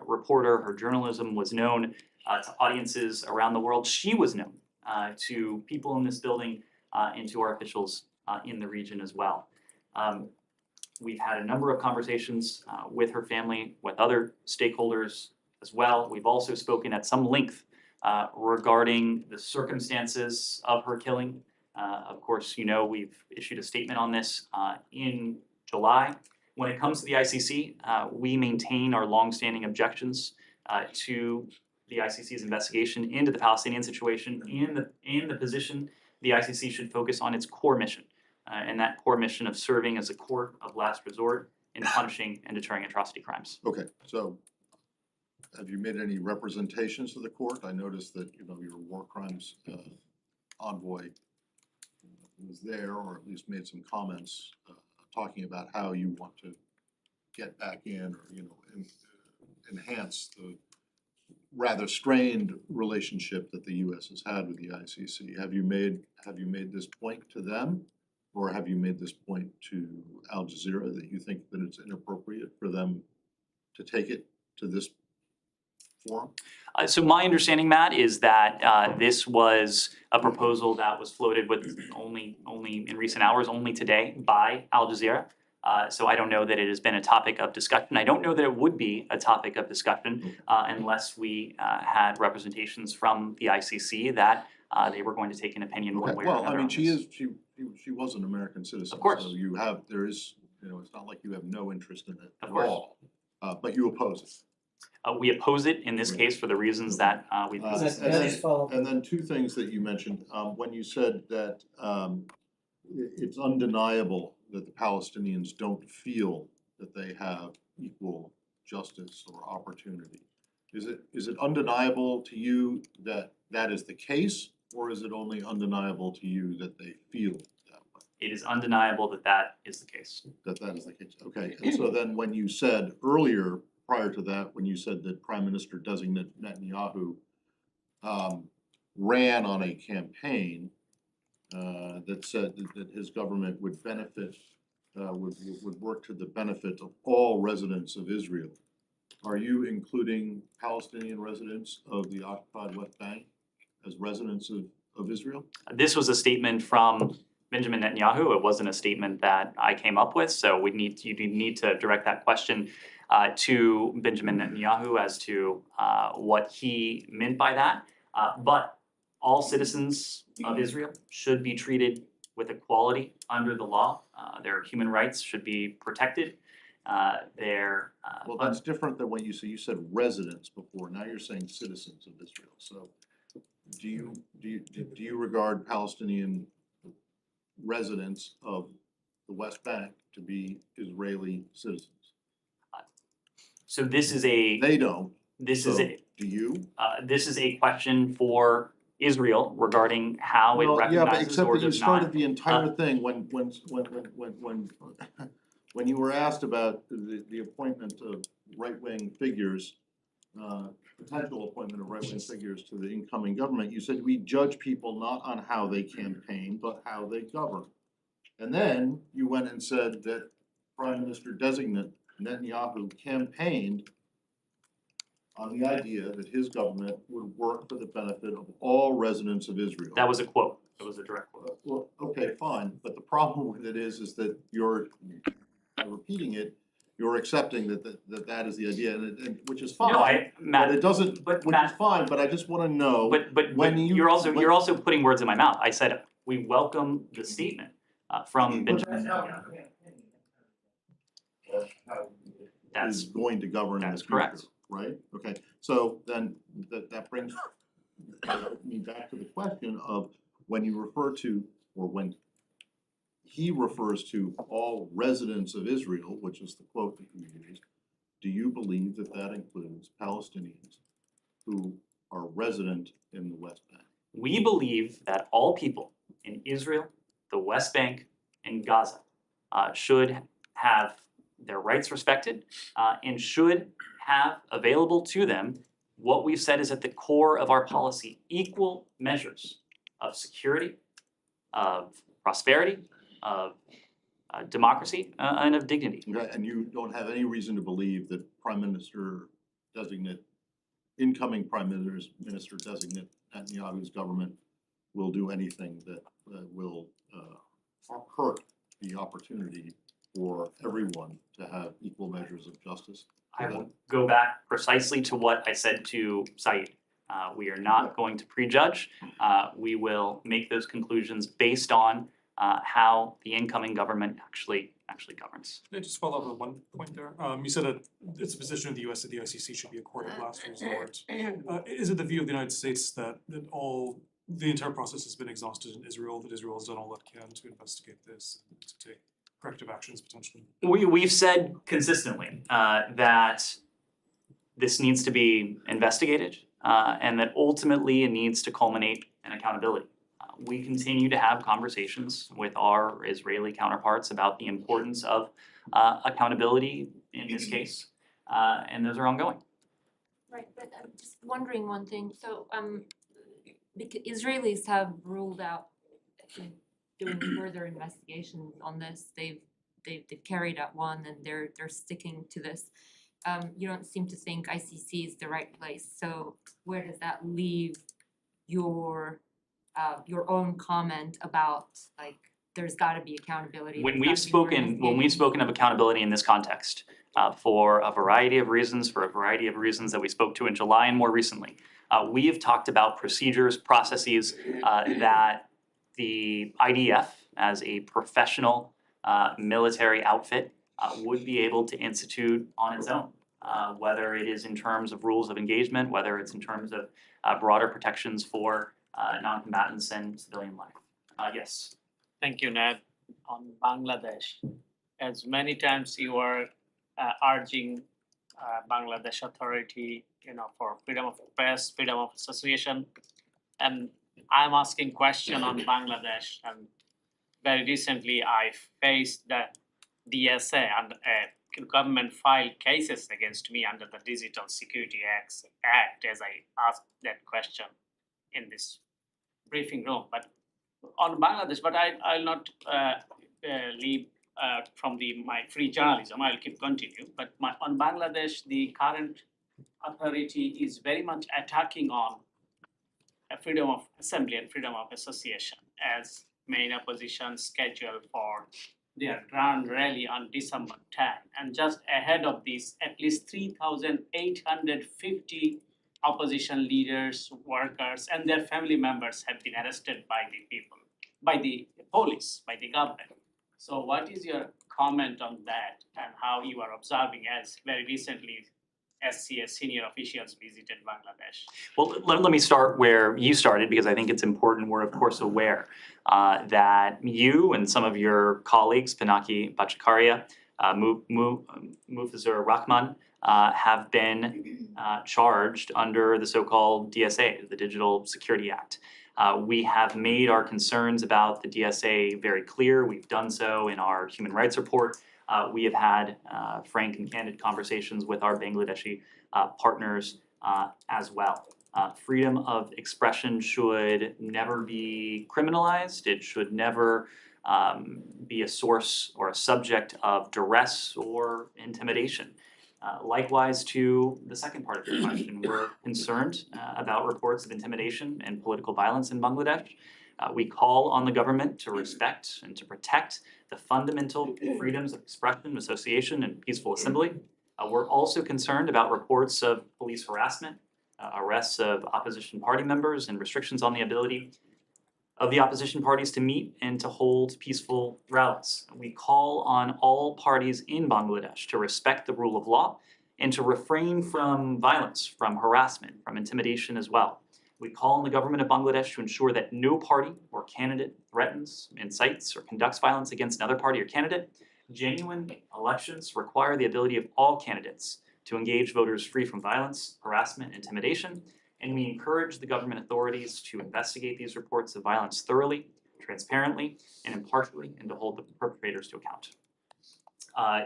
S1: reporter. Her journalism was known to audiences around the world. She was known to people in this building and to our officials in the region as well. We've had a number of conversations with her family, with other stakeholders as well. We've also spoken at some length regarding the circumstances of her killing. Of course, you know, we've issued a statement on this in July. When it comes to the ICC, we maintain our longstanding objections to the ICC's investigation into the Palestinian situation and the position the ICC should focus on its core mission, and that core mission of serving as a court of last resort in punishing and deterring atrocity crimes.
S2: Okay, so have you made any representations to the court? I noticed that, you know, your war crimes envoy was there, or at least made some comments talking about how you want to get back in, or, you know, enhance the rather strained relationship that the U.S. has had with the ICC. Have you made this point to them, or have you made this point to Al Jazeera, that you think that it's inappropriate for them to take it to this forum?
S1: So my understanding, Matt, is that this was a proposal that was floated with only in recent hours, only today, by Al Jazeera. So I don't know that it has been a topic of discussion. I don't know that it would be a topic of discussion unless we had representations from the ICC that they were going to take an opinion one way or another.
S2: Well, I mean,
S1: on this.
S2: she was an American citizen.
S1: Of course.
S2: So there is, you know, it's not like you have no interest in it
S1: Of
S2: at
S1: course.
S2: all. But you oppose it.
S1: We oppose it in this case for the reasons that we've discussed.
S2: And then two things that you mentioned, when you said that it's undeniable that the Palestinians don't feel that they have equal justice or opportunity. Is it undeniable to you that that is the case, or is it only undeniable to you that they feel that way?
S1: It is undeniable that that is the case.
S2: That is the case, okay. And so then when you said earlier, prior to that, when you said that Prime Minister designate Netanyahu ran on a campaign that said that his government would benefit, would work to the benefit of all residents of Israel. Are you including Palestinian residents of the occupied West Bank as residents of Israel?
S1: This was a statement from Benjamin Netanyahu. It wasn't a statement that I came up with, so you need to direct that question to Benjamin Netanyahu as to what he meant by that. But all citizens of Israel should be treated with equality under the law. Their human rights should be protected.
S2: Well, that's different than what you said. You said residents before. Now you're saying citizens of Israel. So do you regard Palestinian residents of the West Bank to be Israeli citizens?
S1: So this is a
S2: They don't.
S1: this is
S2: So
S1: a
S2: do you?
S1: this is a question for Israel regarding how it
S2: Well, yeah, but
S1: recognizes
S2: except
S1: or
S2: that you
S1: does
S2: started
S1: not.
S2: the entire thing when you were asked about the appointment of right-wing figures, potential appointment of right-wing figures to the incoming government, you said we judge people not on how they campaign, but how they govern. And then you went and said that Prime Minister designate Netanyahu campaigned on the idea that his government would work for the benefit of all residents of Israel.
S1: That was a quote. It was a direct quote.
S2: Well, okay, fine, but the problem with it is that you're repeating it, you're accepting that is the idea, and which is fine.
S1: No, Matt,
S2: But it doesn't,
S1: but
S2: which
S1: Matt,
S2: is fine, but I just wanna know,
S1: but
S2: when
S1: you're
S2: when-
S1: also putting words in my mouth. I said we welcome the statement from Benjamin Netanyahu. That's
S2: is going to govern in the
S1: that's
S2: future,
S1: correct.
S2: right? Okay, so then that brings me back to the question of when you refer to, or when he refers to all residents of Israel, which is the quote that you used, do you believe that that includes Palestinians who are resident in the West Bank?
S1: We believe that all people in Israel, the West Bank, and Gaza should have their rights respected and should have available to them what we've said is at the core of our policy, equal measures of security, of prosperity, of democracy, and of dignity.
S2: Okay, and you don't have any reason to believe that Prime Minister designate, incoming Prime Minister designate Netanyahu's government will do anything that will hurt the opportunity for everyone to have equal measures of justice?
S1: I will go back precisely to what I said to Saeed. We are not going to prejudge. We will make those conclusions based on how the incoming government actually governs.
S4: Can I just follow up on one point there? You said that it's a position of the US that the ICC should be a court of last resort. Is it the view of the United States that the entire process has been exhausted in Israel, that Israel has done all it can to investigate this and to take corrective actions potentially?
S1: We've said consistently that this needs to be investigated and that ultimately it needs to culminate in accountability. We continue to have conversations with our Israeli counterparts about the importance of accountability in this case, and those are ongoing.
S3: Right, but I'm just wondering one thing, so because Israelis have ruled out doing further investigations on this, they've carried out one and they're sticking to this. You don't seem to think ICC is the right place, so where does that leave your own comment about like there's gotta be accountability?
S1: When
S3: there's gotta be more
S1: we've spoken of accountability in this context, for a variety of reasons that we spoke to in July and more recently, we have talked about procedures, processes that the IDF as a professional military outfit would be able to institute on its own, whether it is in terms of rules of engagement, whether it's in terms of broader protections for non-combatants and civilian life. Yes.
S11: Thank you, Ned. On Bangladesh, as many times you are urging Bangladesh authority, for freedom of press, freedom of association, and I'm asking question on Bangladesh. And very recently, I faced the DSA and government filed cases against me under the Digital Security Act as I asked that question in this briefing room. But on Bangladesh, but I'll not leave from my free journalism, I'll keep continue, but on Bangladesh, the current authority is very much attacking on freedom of assembly and freedom of association as main opposition scheduled for their grand rally on December 10. And just ahead of this, at least 3,850 opposition leaders, workers, and their family members have been arrested by the people, by the police, by the government. So what is your comment on that and how you are observing as very recently SCS senior officials visited Bangladesh?
S1: Well, let me start where you started, because I think it's important. We're of course aware that you and some of your colleagues, Pinaki Bhattacharya, Mufizur Rahman, have been charged under the so-called DSA, the Digital Security Act. We have made our concerns about the DSA very clear. We've done so in our human rights report. We have had frank and candid conversations with our Bangladeshi partners as well. Freedom of expression should never be criminalized. It should never be a source or a subject of duress or intimidation. Likewise to the second part of your question, we're concerned about reports of intimidation and political violence in Bangladesh. We call on the government to respect and to protect the fundamental freedoms of expression, association, and peaceful assembly. We're also concerned about reports of police harassment, arrests of opposition party members, and restrictions on the ability of the opposition parties to meet and to hold peaceful rallies. We call on all parties in Bangladesh to respect the rule of law and to refrain from violence, from harassment, from intimidation as well. We call on the government of Bangladesh to ensure that no party or candidate threatens, incites, or conducts violence against another party or candidate. Genuine elections require the ability of all candidates to engage voters free from violence, harassment, intimidation, and we encourage the government authorities to investigate these reports of violence thoroughly, transparently, and impartially, and to hold the perpetrators to account.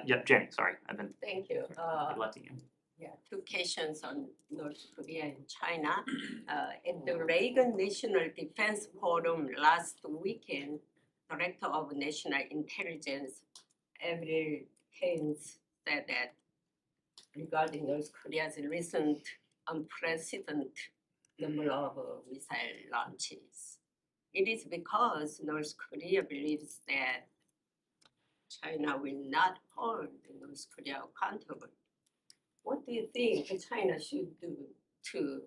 S1: Yeah, Jenny, sorry, I've been
S12: Thank you.
S1: neglecting you.
S12: Yeah, two questions on North Korea and China. At the Reagan National Defense Forum last weekend, Director of National Intelligence, Avril Haines, said that regarding North Korea's recent unprecedented number of missile launches, it is because North Korea believes that China will not hold North Korea accountable. What do you think China should do to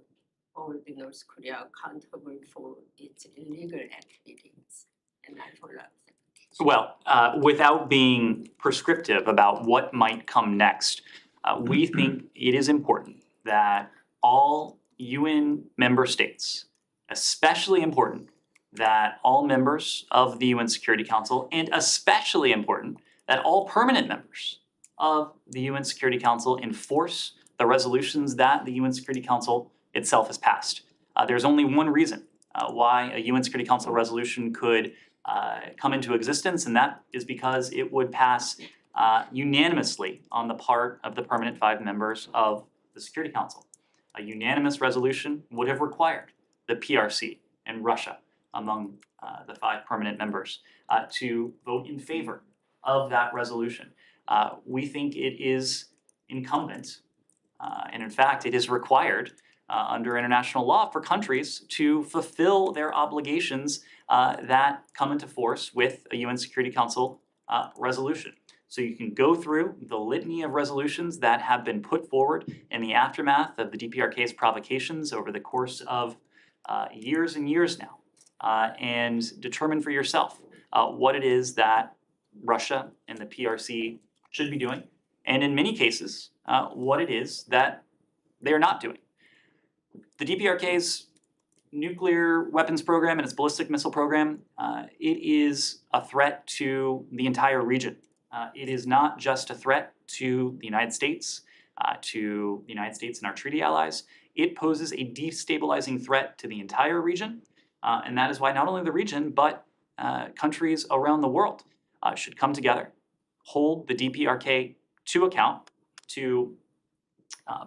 S12: hold North Korea accountable for its illegal activities? And I follow up.
S1: Well, without being prescriptive about what might come next, we think it is important that all UN member states, especially important that all members of the UN Security Council, and especially important that all permanent members of the UN Security Council enforce the resolutions that the UN Security Council itself has passed. There's only one reason why a UN Security Council resolution could come into existence, and that is because it would pass unanimously on the part of the permanent 5 members of the Security Council. A unanimous resolution would have required the PRC and Russia, among the 5 permanent members, to vote in favor of that resolution. We think it is incumbent, and in fact it is required under international law for countries to fulfill their obligations that come into force with a UN Security Council resolution. So you can go through the litany of resolutions that have been put forward in the aftermath of the DPRK's provocations over the course of years and years now, and determine for yourself what it is that Russia and the PRC should be doing, and in many cases, what it is that they are not doing. The DPRK's nuclear weapons program and its ballistic missile program, it is a threat to the entire region. It is not just a threat to the United States, and our treaty allies. It poses a destabilizing threat to the entire region, and that is why not only the region, but countries around the world should come together, hold the DPRK to account, to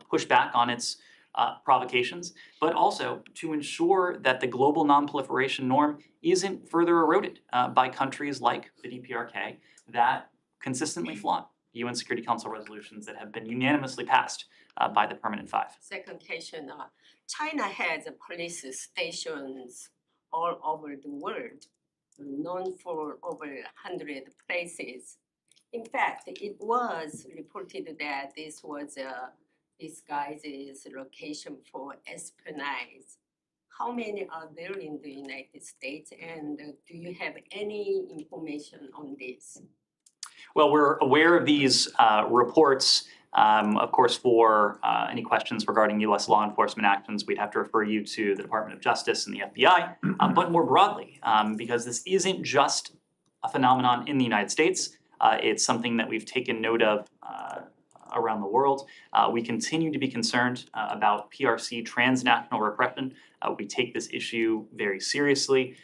S1: push back on its provocations, but also to ensure that the global non-proliferation norm isn't further eroded by countries like the DPRK that consistently flaunt UN Security Council resolutions that have been unanimously passed by the Permanent Five.
S12: Second question, China has police stations all over the world, known for over 100 places. In fact, it was reported that this was a disguised location for espionage. How many are there in the United States, and do you have any information on this?
S1: Well, we're aware of these reports. Of course, for any questions regarding U.S. law enforcement actions, we'd have to refer you to the Department of Justice and the FBI, but more broadly, because this isn't just a phenomenon in the United States. It's something that we've taken note of around the world. We continue to be concerned about PRC transnational repression. We take this issue very seriously.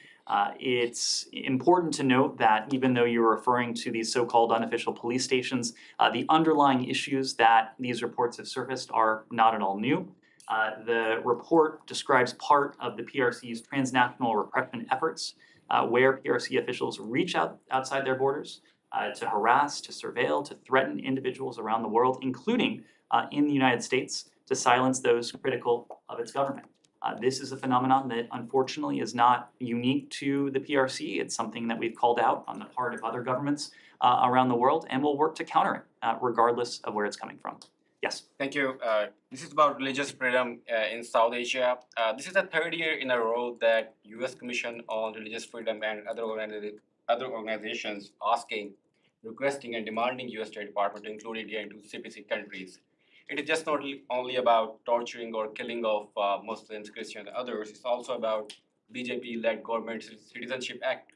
S1: It's important to note that even though you're referring to these so-called unofficial police stations, the underlying issues that these reports have surfaced are not at all new. The report describes part of the PRC's transnational repression efforts, where PRC officials reach outside their borders to harass, to surveil, to threaten individuals around the world, including in the United States, to silence those critical of its government. This is a phenomenon that unfortunately is not unique to the PRC. It's something that we've called out on the part of other governments around the world, and we'll work to counter it regardless of where it's coming from. Yes?
S8: Thank you. This is about religious freedom in South Asia. This is the third year in a row that U.S. Commission on Religious Freedom and other organizations requesting and demanding U.S. State Department to include India into CPC countries. It is just not only about torturing or killing of Muslims, Christians, and others. It's also about BJP-led government's Citizenship Act,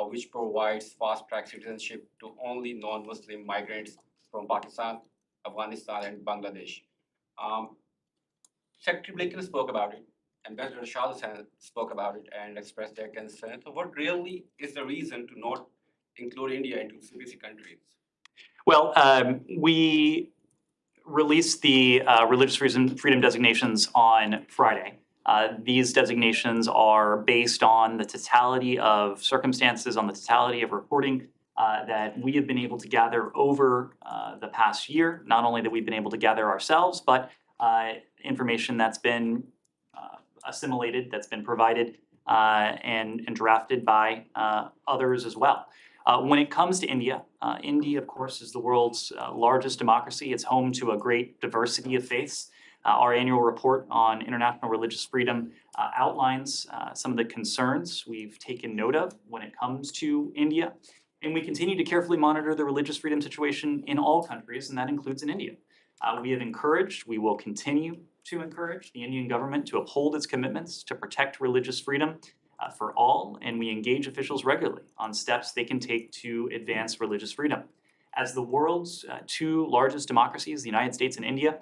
S8: which provides fast-track citizenship to only non-Muslim migrants from Pakistan, Afghanistan, and Bangladesh. Secretary Blinken spoke about it. Ambassador Shah spoke about it and expressed their concern. So what really is the reason to not include India into CPC countries?
S1: Well, we released the religious freedom designations on Friday. These designations are based on the totality of circumstances, on the totality of reporting that we have been able to gather over the past year. Not only that we've been able to gather ourselves, but information that's been assimilated, that's been provided and drafted by others as well. When it comes to India, India, of course, is the world's largest democracy. It's home to a great diversity of faiths. Our annual report on international religious freedom outlines some of the concerns we've taken note of when it comes to India. And we continue to carefully monitor the religious freedom situation in all countries, and that includes in India. We have encouraged, we will continue to encourage the Indian government to uphold its commitments to protect religious freedom for all, and we engage officials regularly on steps they can take to advance religious freedom. As the world's two largest democracies, the United States and India,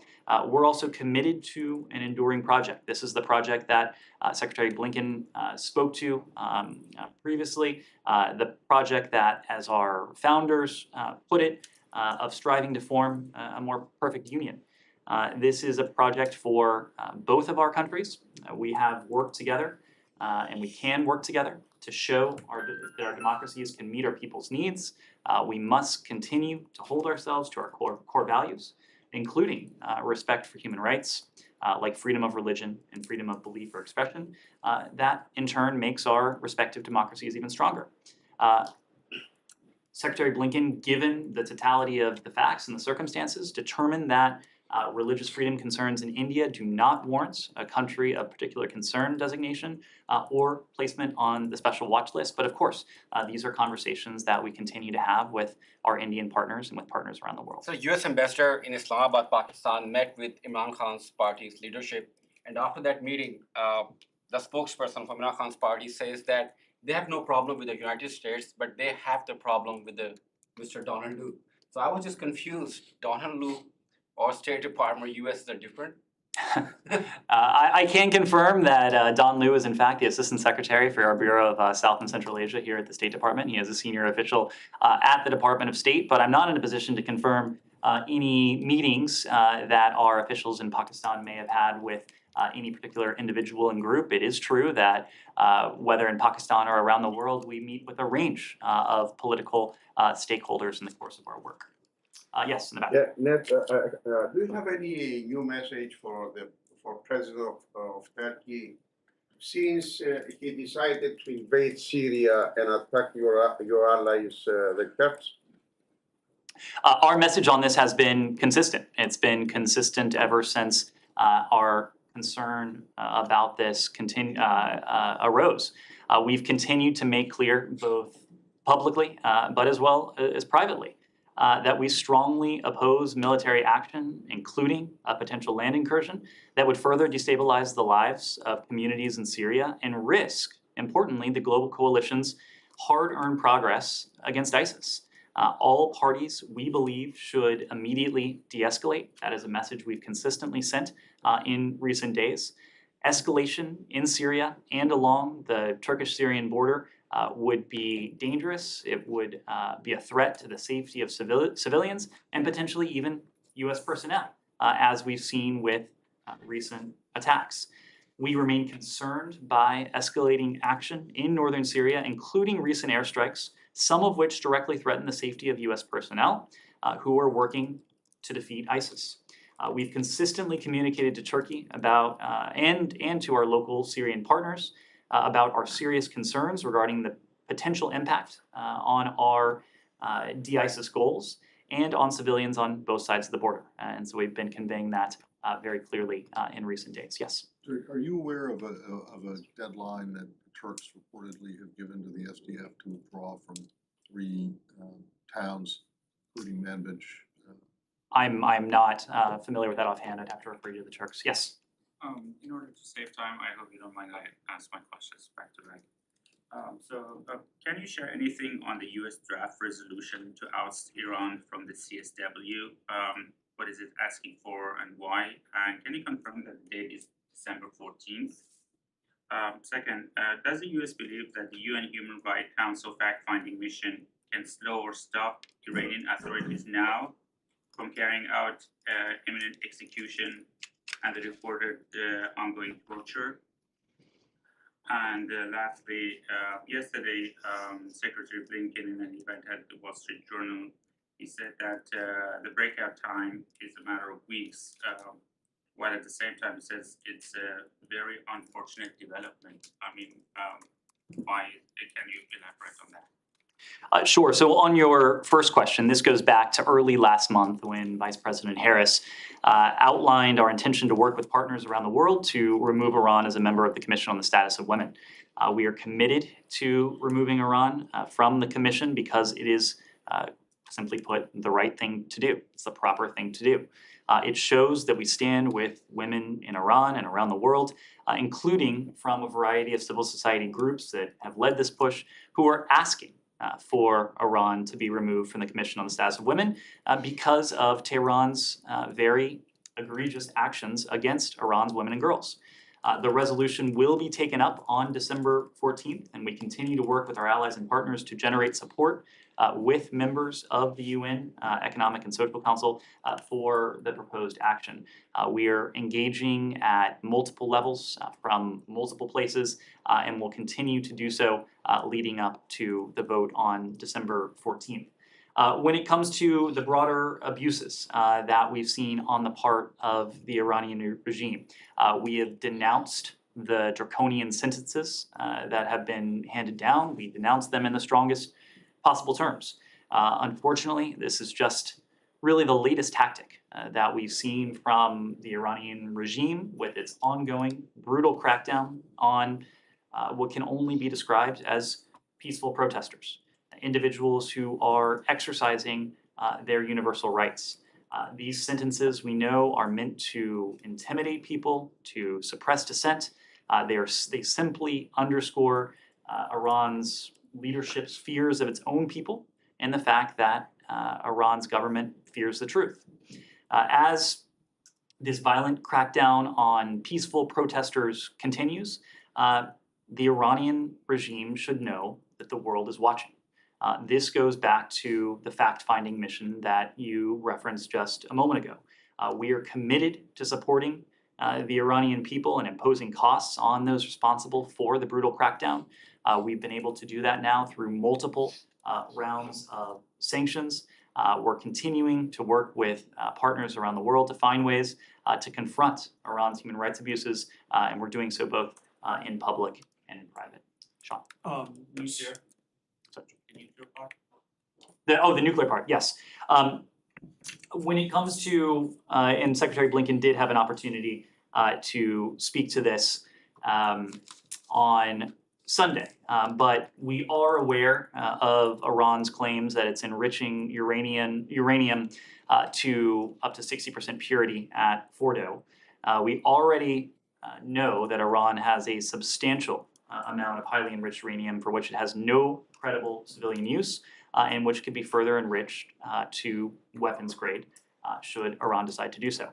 S1: we're also committed to an enduring project. This is the project that Secretary Blinken spoke to previously, the project that, as our founders put it, of striving to form a more perfect union. This is a project for both of our countries. We have worked together and we can work together to show that our democracies can meet our people's needs. We must continue to hold ourselves to our core values, including respect for human rights, like freedom of religion and freedom of belief or expression. That, in turn, makes our respective democracies even stronger. Secretary Blinken, given the totality of the facts and the circumstances, determined that religious freedom concerns in India do not warrant a country of particular concern designation or placement on the special watch list. But of course, these are conversations that we continue to have with our Indian partners and with partners around the world.
S8: So U.S. Ambassador in Islamabad, Pakistan met with Imran Khan's party's leadership. And after that meeting, the spokesperson from Imran Khan's party says that they have no problem with the United States, but they have the problem with Mr. Donald Lu. So I was just confused. Donald Lu or State Department, U.S. are different?
S1: I can confirm that Don Lu is in fact the Assistant Secretary for our Bureau of South and Central Asia here at the State Department. He is a senior official at the Department of State, but I'm not in a position to confirm any meetings that our officials in Pakistan may have had with any particular individual and group. It is true that whether in Pakistan or around the world, we meet with a range of political stakeholders in the course of our work. Yes, in the back.
S13: Yeah, Ned, do you have any new message for President of Turkey since he decided to invade Syria and attack your allies, the Kurds?
S1: Our message on this has been consistent. It's been consistent ever since our concern about this arose. We've continued to make clear both publicly but as well as privately that we strongly oppose military action, including a potential land incursion that would further destabilize the lives of communities in Syria and risk, importantly, the global coalition's hard-earned progress against ISIS. All parties, we believe, should immediately de-escalate. That is a message we've consistently sent in recent days. Escalation in Syria and along the Turkish-Syrian border would be dangerous. It would be a threat to the safety of civilians and potentially even U.S. personnel, as we've seen with recent attacks. We remain concerned by escalating action in northern Syria, including recent airstrikes, some of which directly threaten the safety of U.S. personnel who are working to defeat ISIS. We've consistently communicated to Turkey about and to our local Syrian partners about our serious concerns regarding the potential impact on our de-ISIS goals and on civilians on both sides of the border. And so we've been conveying that very clearly in recent days. Yes.
S2: Are you aware of a deadline that the Turks reportedly have given to the SDF to withdraw from 3 towns, including Manbij?
S1: I'm not familiar with that offhand. I'd have to refer you to the Turks. Yes.
S14: In order to save time, I hope you don't mind I ask my questions back to back. Can you share anything on the U.S. draft resolution to oust Iran from the CSW? What is it asking for and why? And can you confirm that the date is December 14th? Second, does the U.S. believe that the UN Human Rights Council fact-finding mission can slow or stop Iranian authorities now from carrying out imminent execution and the reported ongoing torture? And lastly, yesterday, Secretary Blinken in an event at the Wall Street Journal, he said that the breakout time is a matter of weeks, while at the same time he says it's a very unfortunate development. I mean, why, can you elaborate on that?
S1: Sure. So on your first question, this goes back to early last month when Vice President Harris outlined our intention to work with partners around the world to remove Iran as a member of the Commission on the Status of Women. We are committed to removing Iran from the Commission because it is, simply put, the right thing to do. It's the proper thing to do. It shows that we stand with women in Iran and around the world, including from a variety of civil society groups that have led this push, who are asking for Iran to be removed from the Commission on the Status of Women because of Tehran's very egregious actions against Iran's women and girls. The resolution will be taken up on December 14th, and we continue to work with our allies and partners to generate support with members of the UN Economic and Social Council for the proposed action. We are engaging at multiple levels from multiple places and will continue to do so leading up to the vote on December 14th. When it comes to the broader abuses that we've seen on the part of the Iranian regime, we have denounced the draconian sentences that have been handed down. We denounced them in the strongest possible terms. Unfortunately, this is just really the latest tactic that we've seen from the Iranian regime with its ongoing brutal crackdown on what can only be described as peaceful protesters, individuals who are exercising their universal rights. These sentences, we know, are meant to intimidate people, to suppress dissent. They simply underscore Iran's leadership's fears of its own people and the fact that Iran's government fears the truth. As this violent crackdown on peaceful protesters continues, the Iranian regime should know that the world is watching. This goes back to the fact-finding mission that you referenced just a moment ago. We are committed to supporting the Iranian people and imposing costs on those responsible for the brutal crackdown. We've been able to do that now through multiple rounds of sanctions. We're continuing to work with partners around the world to find ways to confront Iran's human rights abuses, and we're doing so both in public and in private. Sean?
S14: Nuclear.
S1: Sorry.
S14: The nuclear part.
S1: The nuclear part, yes. When it comes to, and Secretary Blinken did have an opportunity to speak to this on Sunday, but we are aware of Iran's claims that it's enriching uranium to up to 60% purity at Fordo. We already know that Iran has a substantial amount of highly enriched uranium for which it has no credible civilian use, and which could be further enriched to weapons grade should Iran decide to do so.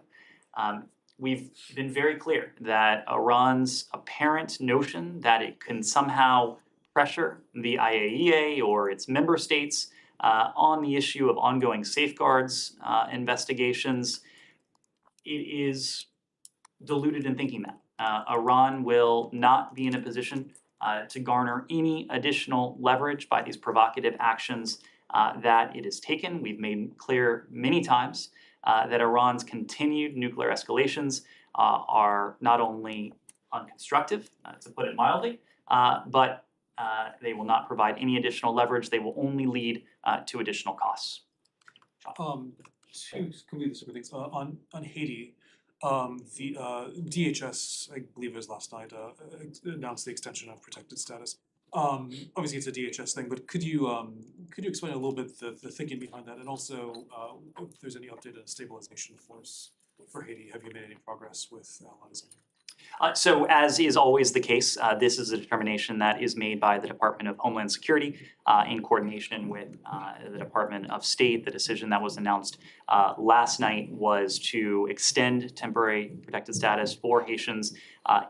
S1: We've been very clear that Iran's apparent notion that it can somehow pressure the IAEA or its member states on the issue of ongoing safeguards investigations, it is deluded in thinking that. Iran will not be in a position to garner any additional leverage by these provocative actions that it has taken. We've made clear many times that Iran's continued nuclear escalations are not only unconstructive, to put it mildly, but they will not provide any additional leverage. They will only lead to additional costs.
S4: Two completely separate things. On Haiti, the DHS, I believe it was last night, announced the extension of protected status. Obviously, it's a DHS thing, but could you explain a little bit the thinking behind that, and also if there's any update on stabilization force for Haiti? Have you made any progress with allies?
S1: So as is always the case, this is a determination that is made by the Department of Homeland Security in coordination with the Department of State. The decision that was announced last night was to extend temporary protected status for Haitians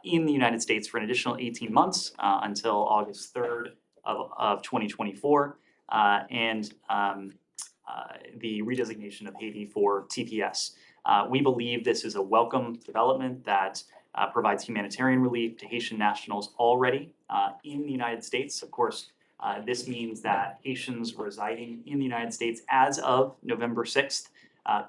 S1: in the United States for an additional 18 months until August 3rd of 2024, and the redesignation of Haiti for TPS. We believe this is a welcome development that provides humanitarian relief to Haitian nationals already in the United States. Of course, this means that Haitians residing in the United States as of November 6th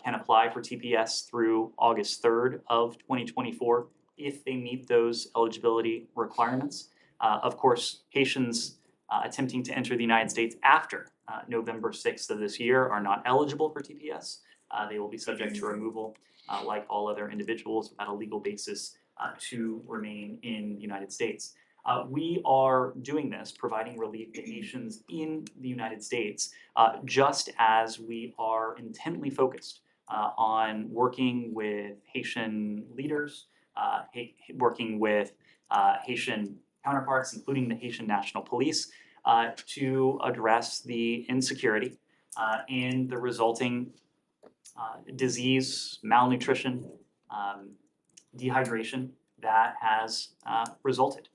S1: can apply for TPS through August 3rd of 2024 if they meet those eligibility requirements. Of course, Haitians attempting to enter the United States after November 6th of this year are not eligible for TPS. They will be subject to removal like all other individuals without a legal basis to remain in the United States. We are doing this, providing relief to Haitians in the United States, just as we are intently focused on working with Haitian leaders, working with Haitian counterparts, including the Haitian National Police, to address the insecurity and the resulting disease, malnutrition, dehydration that has resulted.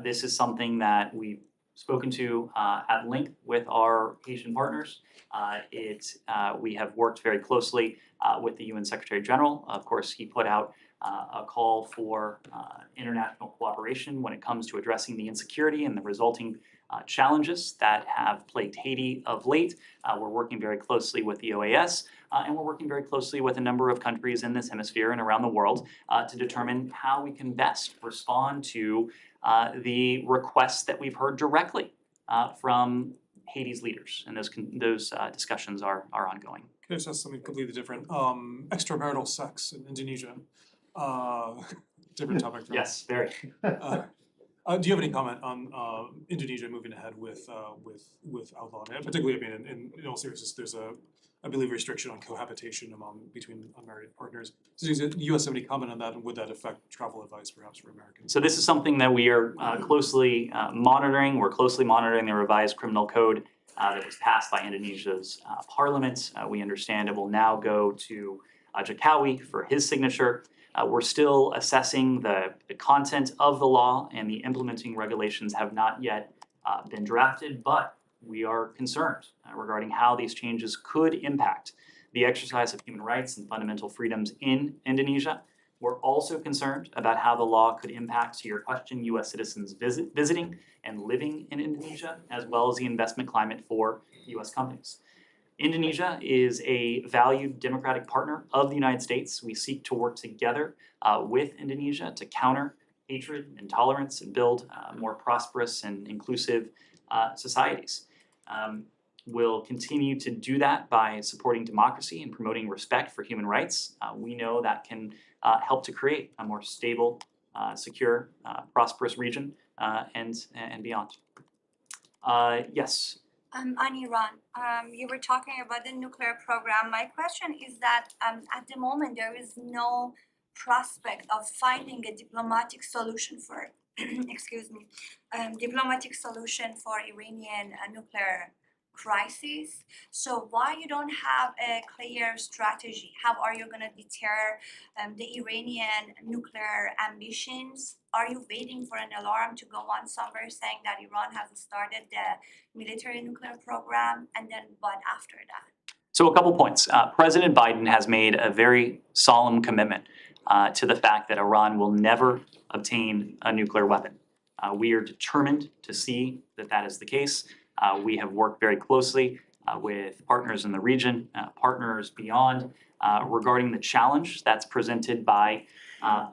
S1: This is something that we've spoken to at length with our Haitian partners. We have worked very closely with the UN Secretary General. Of course, he put out a call for international cooperation when it comes to addressing the insecurity and the resulting challenges that have plagued Haiti of late. We're working very closely with the OAS, and we're working very closely with a number of countries in this hemisphere and around the world to determine how we can best respond to the requests that we've heard directly from Haiti's leaders, and those discussions are ongoing.
S4: Can I just ask something completely different? Extramarital sex in Indonesia. Different topic.
S1: Yes, very.
S4: Do you have any comment on Indonesia moving ahead with outlawing it? Particularly, I mean, in all seriousness, there's I believe, restriction on cohabitation between unmarried partners. So does the U.S. have any comment on that, and would that affect travel advice perhaps for Americans?
S1: So this is something that we are closely monitoring. We're closely monitoring the revised criminal code that was passed by Indonesia's parliament. We understand it will now go to Jokowi for his signature. We're still assessing the content of the law, and the implementing regulations have not yet been drafted, but we are concerned regarding how these changes could impact the exercise of human rights and fundamental freedoms in Indonesia. We're also concerned about how the law could impact, to your question, US citizens visiting and living in Indonesia, as well as the investment climate for US companies. Indonesia is a valued democratic partner of the United States. We seek to work together with Indonesia to counter hatred, intolerance, and build more prosperous and inclusive societies. We'll continue to do that by supporting democracy and promoting respect for human rights. We know that can help to create a more stable, secure, prosperous region and beyond. Yes.
S15: On Iran, you were talking about the nuclear program. My question is that at the moment there is no prospect of finding a diplomatic solution for, excuse me, diplomatic solution for Iranian nuclear crisis. So why you don't have a clear strategy? How are you going to deter the Iranian nuclear ambitions? Are you waiting for an alarm to go on somewhere saying that Iran has started the military nuclear program, and then what after that?
S1: So a couple points. President Biden has made a very solemn commitment to the fact that Iran will never obtain a nuclear weapon. We are determined to see that that is the case. We have worked very closely with partners in the region, partners beyond, regarding the challenge that's presented by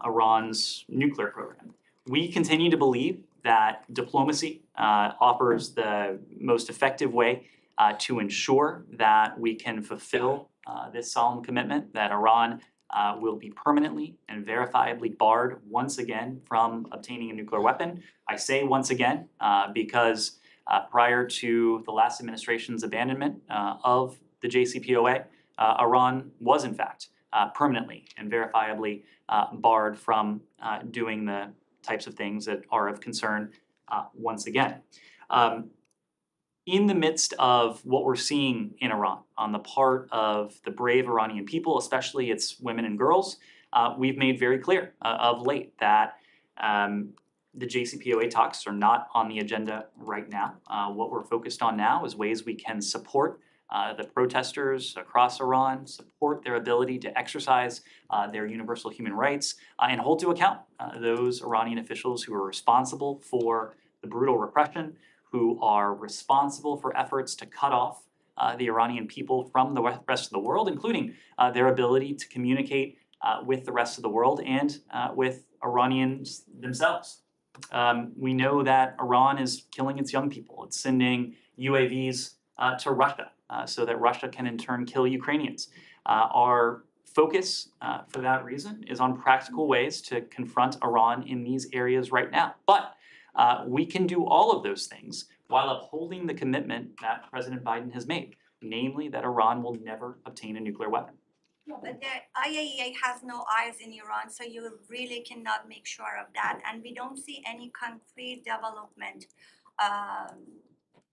S1: Iran's nuclear program. We continue to believe that diplomacy offers the most effective way to ensure that we can fulfill this solemn commitment that Iran will be permanently and verifiably barred once again from obtaining a nuclear weapon. I say once again because prior to the last administration's abandonment of the JCPOA, Iran was in fact permanently and verifiably barred from doing the types of things that are of concern once again. In the midst of what we're seeing in Iran on the part of the brave Iranian people, especially its women and girls, we've made very clear of late that the JCPOA talks are not on the agenda right now. What we're focused on now is ways we can support the protesters across Iran, support their ability to exercise their universal human rights, and hold to account those Iranian officials who are responsible for the brutal repression, who are responsible for efforts to cut off the Iranian people from the rest of the world, including their ability to communicate with the rest of the world and with Iranians themselves. We know that Iran is killing its young people. It's sending UAVs to Russia so that Russia can in turn kill Ukrainians. Our focus for that reason is on practical ways to confront Iran in these areas right now. But we can do all of those things while upholding the commitment that President Biden has made, namely that Iran will never obtain a nuclear weapon.
S15: But the IAEA has no eyes in Iran, so you really cannot make sure of that. And we don't see any concrete development.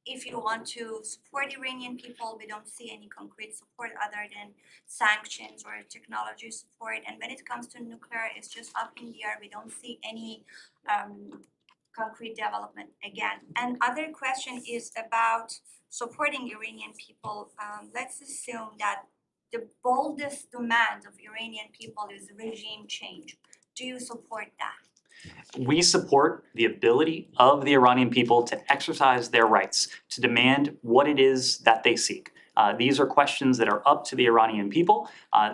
S15: If you want to support Iranian people, we don't see any concrete support other than sanctions or technology support. And when it comes to nuclear, it's just up in the air. We don't see any concrete development again. And other question is about supporting Iranian people. Let's assume that the boldest demand of Iranian people is regime change. Do you support that?
S1: We support the ability of the Iranian people to exercise their rights, to demand what it is that they seek. These are questions that are up to the Iranian people.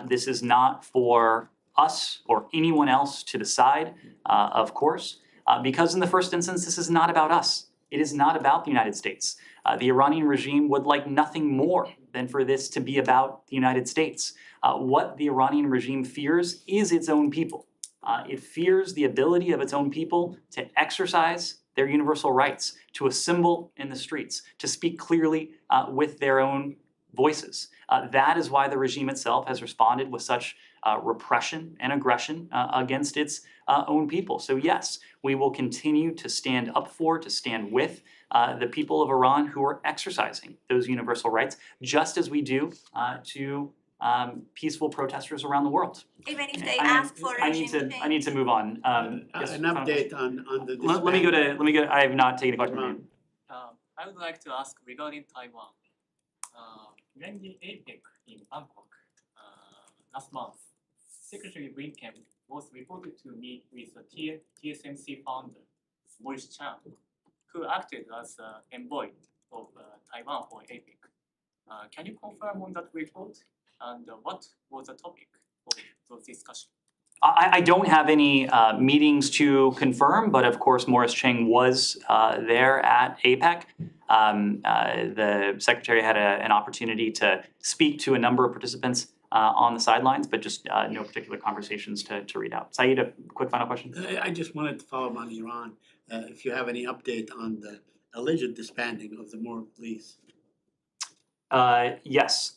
S1: This is not for us or anyone else to decide, of course, because in the first instance, this is not about us. It is not about the United States. The Iranian regime would like nothing more than for this to be about the United States. What the Iranian regime fears is its own people. It fears the ability of its own people to exercise their universal rights, to assemble in the streets, to speak clearly with their own voices. That is why the regime itself has responded with such repression and aggression against its own people. So yes, we will continue to stand up for, to stand with the people of Iran who are exercising those universal rights, just as we do to peaceful protesters around the world.
S15: Even if they ask for regime change?
S1: I need to move on. Yes,
S10: An update on the.
S1: Let me go. I have not taken a question from you.
S16: I would like to ask regarding Taiwan. During the APEC in Bangkok last month, Secretary Blinken was reported to meet with the TSMC founder, Morris Chang, who acted as envoy of Taiwan for APEC. Can you confirm on that report? And what was the topic of those discussions?
S1: I don't have any meetings to confirm, but of course Morris Chang was there at APEC. The secretary had an opportunity to speak to a number of participants on the sidelines, but just no particular conversations to read out. Saeed, a quick final question?
S10: I just wanted to follow up on Iran, if you have any update on the alleged disbanding of the Moor police.
S1: Yes.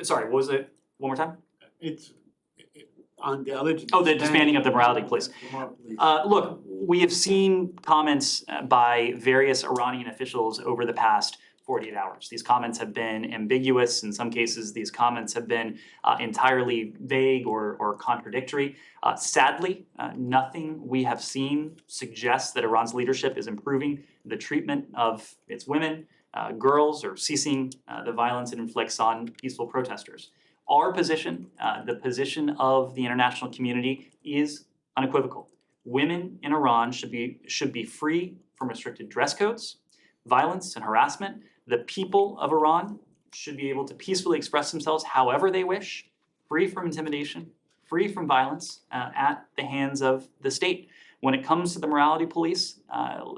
S1: Sorry, what was it? One more time?
S10: It's on the alleged.
S1: Oh, the disbanding of the morality police.
S10: The Moor police.
S1: Look, we have seen comments by various Iranian officials over the past 48 hours. These comments have been ambiguous. In some cases, these comments have been entirely vague or contradictory. Sadly, nothing we have seen suggests that Iran's leadership is improving the treatment of its women, girls, or ceasing the violence it inflicts on peaceful protesters. Our position, the position of the international community, is unequivocal. Women in Iran should be free from restricted dress codes, violence, and harassment. The people of Iran should be able to peacefully express themselves however they wish, free from intimidation, free from violence at the hands of the state. When it comes to the morality police,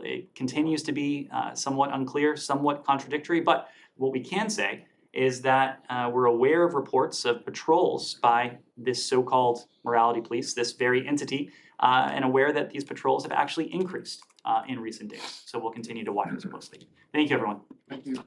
S1: it continues to be somewhat unclear, somewhat contradictory, but what we can say is that we're aware of reports of patrols by this so-called morality police, this very entity, and aware that these patrols have actually increased in recent days. So we'll continue to watch this closely. Thank you, everyone.
S10: Thank you.